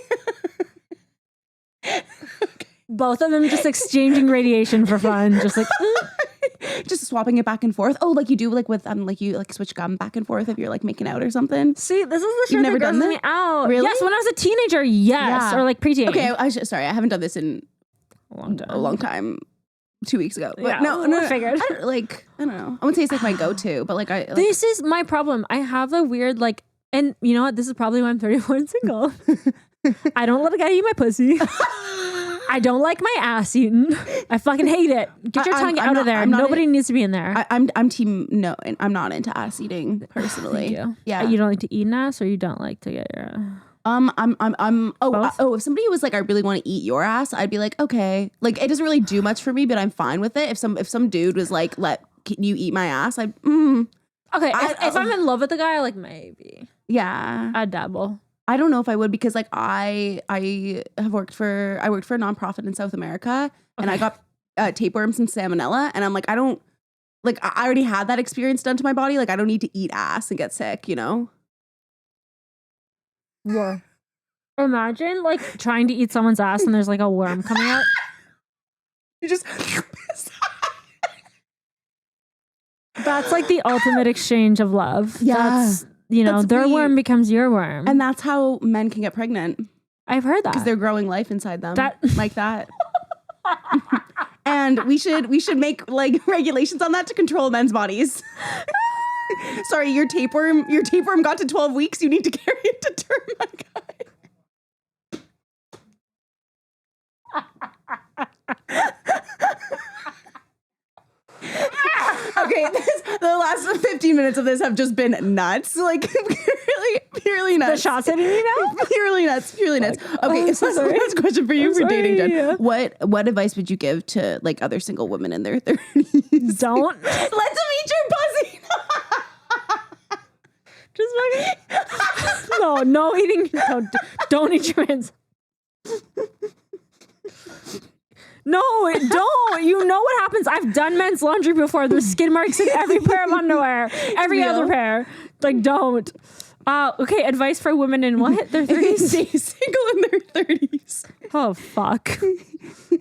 Both of them just exchanging radiation for fun, just like just swapping it back and forth. Oh, like you do like with like you like switch gum back and forth if you're like making out or something. See, this is the shit that grosses me out. Really? Yes, when I was a teenager, yes, or like preteen. Okay, sorry, I haven't done this in a long time. 2 weeks ago. But yeah, no. I figured. I don't know. I wouldn't say it's like my go-to, but like this is my problem. I have a weird like, and you know what? This is probably why I'm 34 and single. I don't let a guy eat my pussy. I don't like my ass eaten. I fucking hate it. Get your tongue out of there. Nobody needs to be in there. I'm team no, and I'm not into ass eating personally. Thank you. Yeah. You don't like to eat an ass, or you don't like to get your if somebody was like, I really want to eat your ass, I'd be like, okay. Like it doesn't really do much for me, but I'm fine with it. If some dude was like, can you eat my ass? Okay. If I'm in love with the guy, like maybe. Yeah. I'd dabble. I don't know if I would, because like I worked for a nonprofit in South America, and I got tapeworms and salmonella, and I'm like, I already had that experience done to my body. Like I don't need to eat ass and get sick, you know? Yeah. Imagine like trying to eat someone's ass and there's like a worm coming out. You just That's like the ultimate exchange of love. Yeah. Their worm becomes your worm. And that's how men can get pregnant. I've heard that. Because they're growing life inside them. Like that. And we should make like regulations on that to control men's bodies. Sorry, your tapeworm got to 12 weeks. You need to carry it to term, my guy. Okay, last 15 minutes of this have just been nuts. Like purely nuts. The shots hitting me now? Purely nuts. Okay, so last question for you dating, Jen. What advice would you give to like other single women in their 30s? Don't. Let them eat your pussy. Just fucking no eating. Don't eat your hands. No, don't. You know what happens. I've done men's laundry before. There's skid marks in every pair of underwear. Every other pair. Like, don't. Okay, advice for women in what? Their 30s? Single in their 30s. Oh, fuck.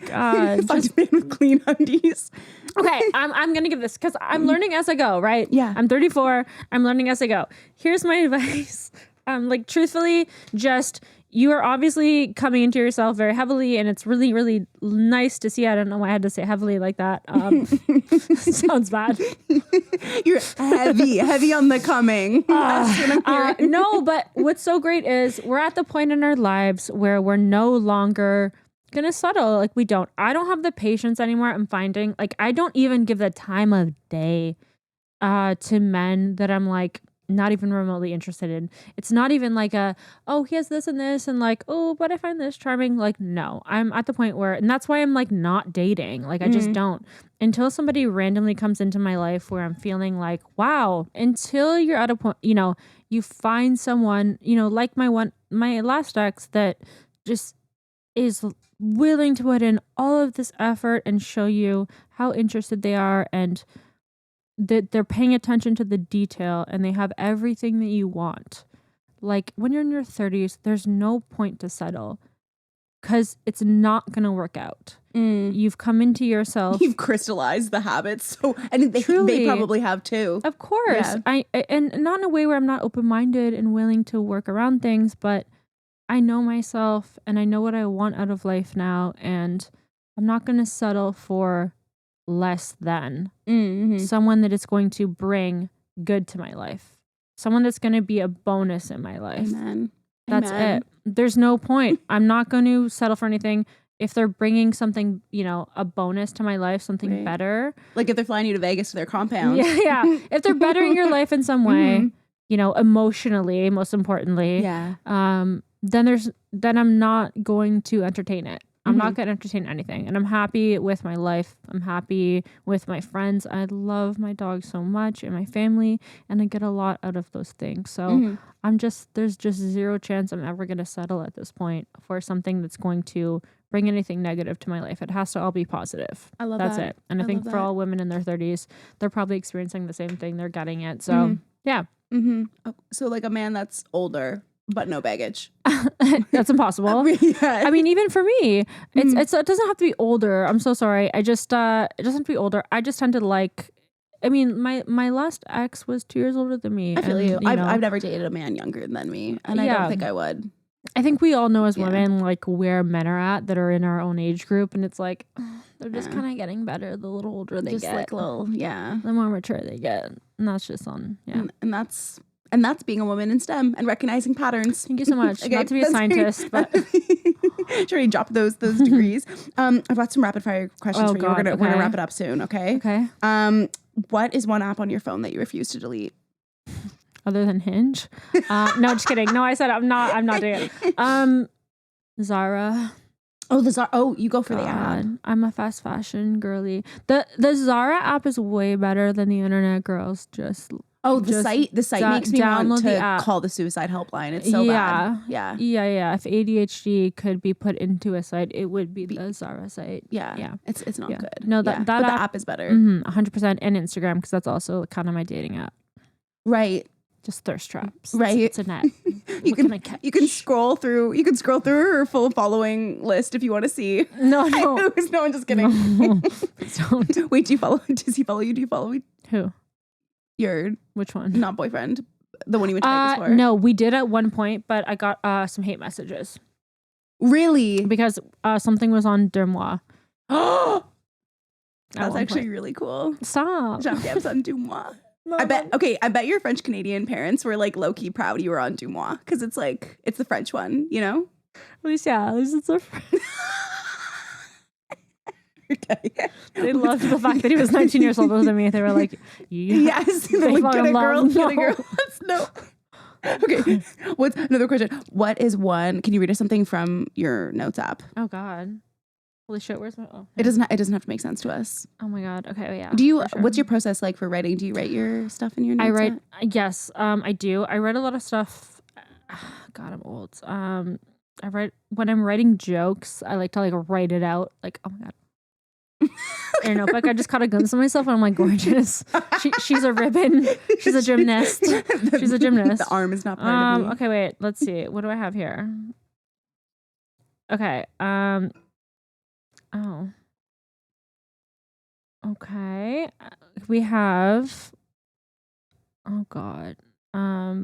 God. Fucked man with clean undies. Okay, I'm going to give this because I'm learning as I go, right? Yeah. I'm 34. I'm learning as I go. Here's my advice. Like, truthfully, just... You are obviously coming into yourself very heavily, and it's really, really nice to see. I don't know why I had to say heavily like that. Sounds bad. You're heavy on the coming. No, but what's so great is we're at the point in our lives where we're no longer gonna settle. Like I don't have the patience anymore. I'm finding like I don't even give the time of day to men that I'm like not even remotely interested in. It's not even like he has this and this and like, oh, but I find this charming. Like, no, I'm at the point where, and that's why I'm like not dating. Like, I just don't until somebody randomly comes into my life where I'm feeling like, wow, until you're at a point, you find someone, like my last ex that just is willing to put in all of this effort and show you how interested they are and that they're paying attention to the detail and they have everything that you want. Like when you're in your 30s, there's no point to settle because it's not going to work out. You've come into yourself. You've crystallized the habits. So, and they probably have too. Of course. Yeah. And not in a way where I'm not open-minded and willing to work around things, but I know myself and I know what I want out of life now. And I'm not going to settle for less than someone that is going to bring good to my life, someone that's going to be a bonus in my life. Amen. That's it. There's no point. I'm not going to settle for anything if they're bringing something, a bonus to my life, something better. Like if they're flying you to Vegas to their compound. Yeah. If they're bettering your life in some way, emotionally, most importantly, then I'm not going to entertain it. I'm not going to entertain anything. And I'm happy with my life. I'm happy with my friends. I love my dog so much and my family. And I get a lot out of those things. So there's just zero chance I'm ever going to settle at this point for something that's going to bring anything negative to my life. It has to all be positive. I love that's that. it. And I think for all women in their 30s, they're probably experiencing the same thing. They're getting it. So, yeah. Oh, so like a man that's older. But no baggage. That's impossible. I mean, even for me, it doesn't have to be older. I'm so sorry. It doesn't have to be older. I just tend to like. I mean, my last ex was 2 years older than me. I feel you. I've never dated a man younger than me, and I don't think I would. I think we all know as women like where men are at that are in our own age group, and it's like they're just kind of getting better the little older they get. Like little, the more mature they get, and that's just And that's being a woman in STEM and recognizing patterns. Thank you so much. Okay, not to be a scientist, but sure you drop those degrees. I've got some rapid fire questions for you. We're gonna wrap it up soon. Okay. Okay. What is one app on your phone that you refuse to delete? Other than Hinge? No, just kidding. No, I said I'm not doing it. Zara. Oh, the Zara. Oh, you go for the app. I'm a fast fashion girly. The Zara app is way better than the internet girls. The site makes me want to call the suicide helpline. It's so bad. Yeah. If ADHD could be put into a site, it would be the Zara site. Yeah. It's not good. No, that the app is better. 100%. And Instagram, because that's also kind of my dating app. Right. Just thirst traps. Right. It's a net. You can scroll through her full following list if you want to see. No. No, I'm just kidding. No, don't. Wait, does he follow you? Do you follow me? Who? Which one? Not boyfriend. The one you went to Vegas for. No, we did at one point, but I got some hate messages. Really? Because something was on Dermois. That's actually really cool. Stop. Jean-Pierre's on Dumois. No, I bet your French Canadian parents were like low key proud you were on Dumois because it's the French one, At least it's a French. Okay. They loved the fact that he was 19 years older than me. They were like, yes. They Like, fall get in a girl, love. get a girl. No. Okay. What's another question? What is one? Can you read us something from your notes app? Oh God. Holy shit, where's my... Oh, It doesn't have to make sense to us. oh my God. Okay, yeah. Do you? For sure. What's your process like for writing? Do you write your stuff in your notes? I write. Yes, I do. I write a lot of stuff. God, I'm old. I write when I'm writing jokes. I like to like write it out. Like, oh my God. In a notebook, I just caught a glimpse of myself and I'm like, gorgeous. She's a ribbon. She's a gymnast. She's a gymnast. The arm is not part of me. Okay, wait. Let's see. What do I have here? Okay. Oh. Okay. We have. Oh God. I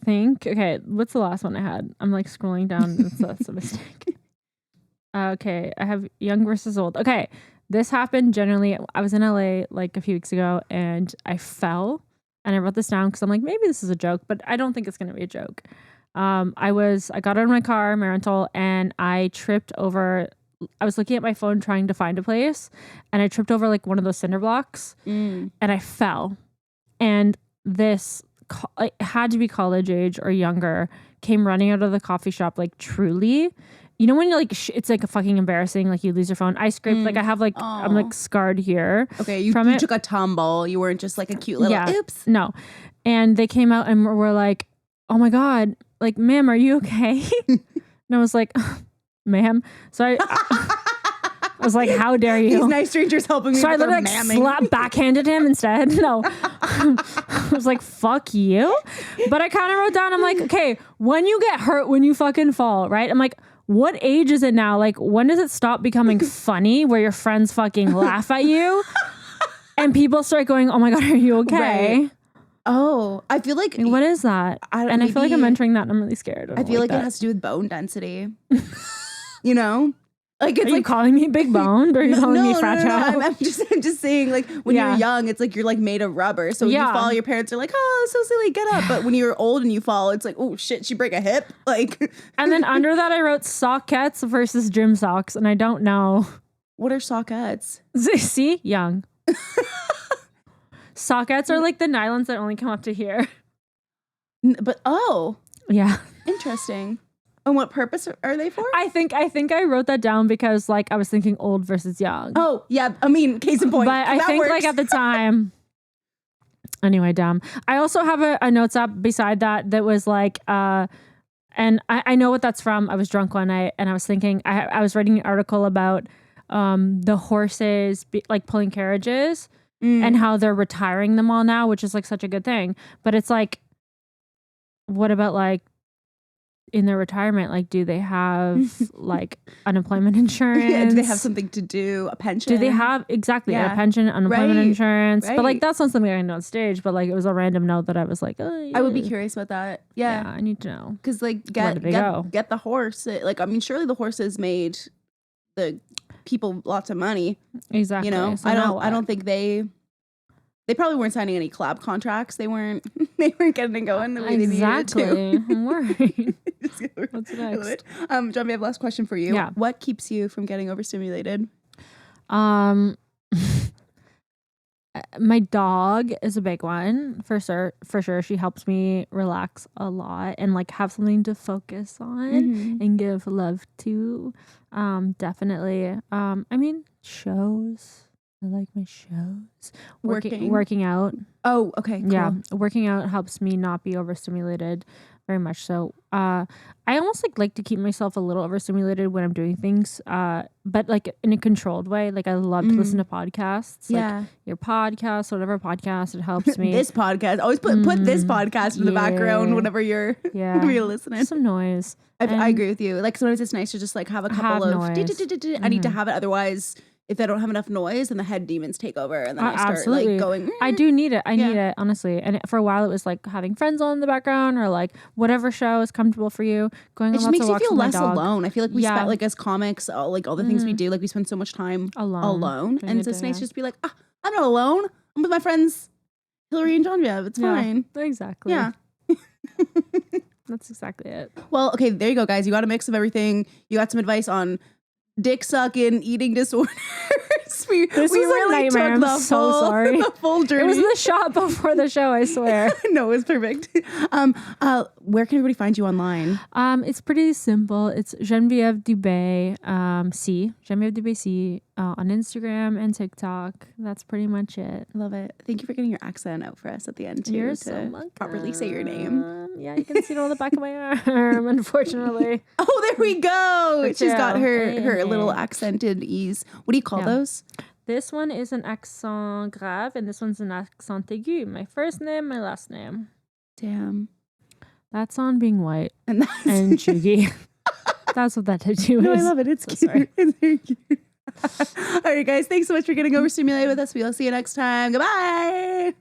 think. Okay. What's the last one I had? I'm like scrolling down. That's a mistake. Okay. I have young versus old. Okay. This happened generally. I was in LA like a few weeks ago and I fell and I wrote this down because I'm like, maybe this is a joke, but I don't think it's going to be a joke. I got out of my car, my rental, and I tripped over. I was looking at my phone trying to find a place and I tripped over like one of those cinder blocks and I fell. And this it had to be college age or younger, came running out of the coffee shop like truly. You know when you're like, it's like a fucking embarrassing, like you lose your phone. I scraped, like I have like, I'm like scarred here. Okay, you took a tumble. You weren't just like a cute little oops. No. And they came out and were like, oh my God, like, ma'am, are you okay? And I was like, ma'am. So I was like, how dare you? These nice strangers helping me. So I literally like backhanded him instead. No. I was like, fuck you. But I kind of wrote down, I'm like, okay, when you get hurt, when you fucking fall, right? I'm like, what age is it now? Like, when does it stop becoming funny where your friends fucking laugh at you? And people start going, oh my God, are you okay? Right. Oh, I feel like... What is that? I feel like I'm entering that and I'm really scared. I feel like it has to do with bone density. You know? Like, it's are you calling me big boned or are you calling me fragile? No. I'm just saying, like, when you're young, it's like you're like made of rubber. So when you fall, your parents are like, oh, so silly, get up. But when you're old and you fall, it's like, oh shit, she break a hip. Like, and then under that I wrote sockettes versus gym socks, and I don't know. What are sockettes? See? Young. Sockettes are like the nylons that only come up to here. But yeah, interesting. And what purpose are they for? I think I wrote that down because like I was thinking old versus young. Oh yeah, I mean, case in point. But I think works. Like at the time. Anyway, dumb. I also have a notes app beside that was like, and I know what that's from. I was drunk one night and I was thinking I was reading an article about the horses like pulling carriages. And how they're retiring them all now, which is like such a good thing. But it's like, what about like in their retirement? Like, do they have like unemployment insurance? Yeah, do they have something to do? A pension? Do they have a pension, unemployment insurance? Right. But like, that's not something I know on stage. But like, it was a random note that I was like, oh, yeah. I would be curious about that. Yeah, I need to know because like get the horse. Like, I mean, surely the horses made the people lots of money. Exactly. You know, so I don't think they probably weren't signing any collab contracts. They weren't getting it going the way they needed to. I'm worried. What's next? Geneviève, last question for you. Yeah. What keeps you from getting overstimulated? My dog is a big one for sure. She helps me relax a lot and like have something to focus on and give love to. Definitely. I mean, shows. I like my shows. Working out. Oh, okay. Cool. Yeah. Working out helps me not be overstimulated very much. So I almost like to keep myself a little overstimulated when I'm doing things, but like in a controlled way. Like I love to listen to podcasts. Yeah. Like your podcast, whatever podcast, it helps me. This podcast. Always put this podcast in the background whenever you're listening. Some noise. I agree with you. Like sometimes it's nice to just like have a couple of I need to have it, otherwise if I don't have enough noise, then the head demons take over, and then I start like going. I do need it. I need it, honestly. And for a while, it was like having friends on in the background, or like whatever show is comfortable for you. Going. It just makes you feel less alone. I feel like we spend like as comics, like all the things we do, like we spend so much time alone, and it's nice to just be like, I'm not alone. I'm with my friends, Hilary and Geneviève. It's fine. Exactly. Yeah. That's exactly it. Well, okay, there you go, guys. You got a mix of everything. You got some advice on dick sucking, eating disorders. we really took the full journey. It was the shot before the show, I swear. No, it was perfect. Where can everybody find you online? It's pretty simple. It's Geneviève Dubé, Geneviève Dubé C, on Instagram and TikTok. That's pretty much it. Love it. Thank you for getting your accent out for us at the end too. You're so welcome. Properly say your name. Yeah, you can see it on the back of my arm, unfortunately. Oh, there we go. She's got her little accented ease. What do you call those? This one is an accent grave, and this one's an accent aigu. My first name, my last name. Damn. That's on being white and cheeky. That's what that tattoo is. No, I love it. It's so cute. It's very cute. All right, guys. Thanks so much for getting overstimulated with us. We'll see you next time. Goodbye.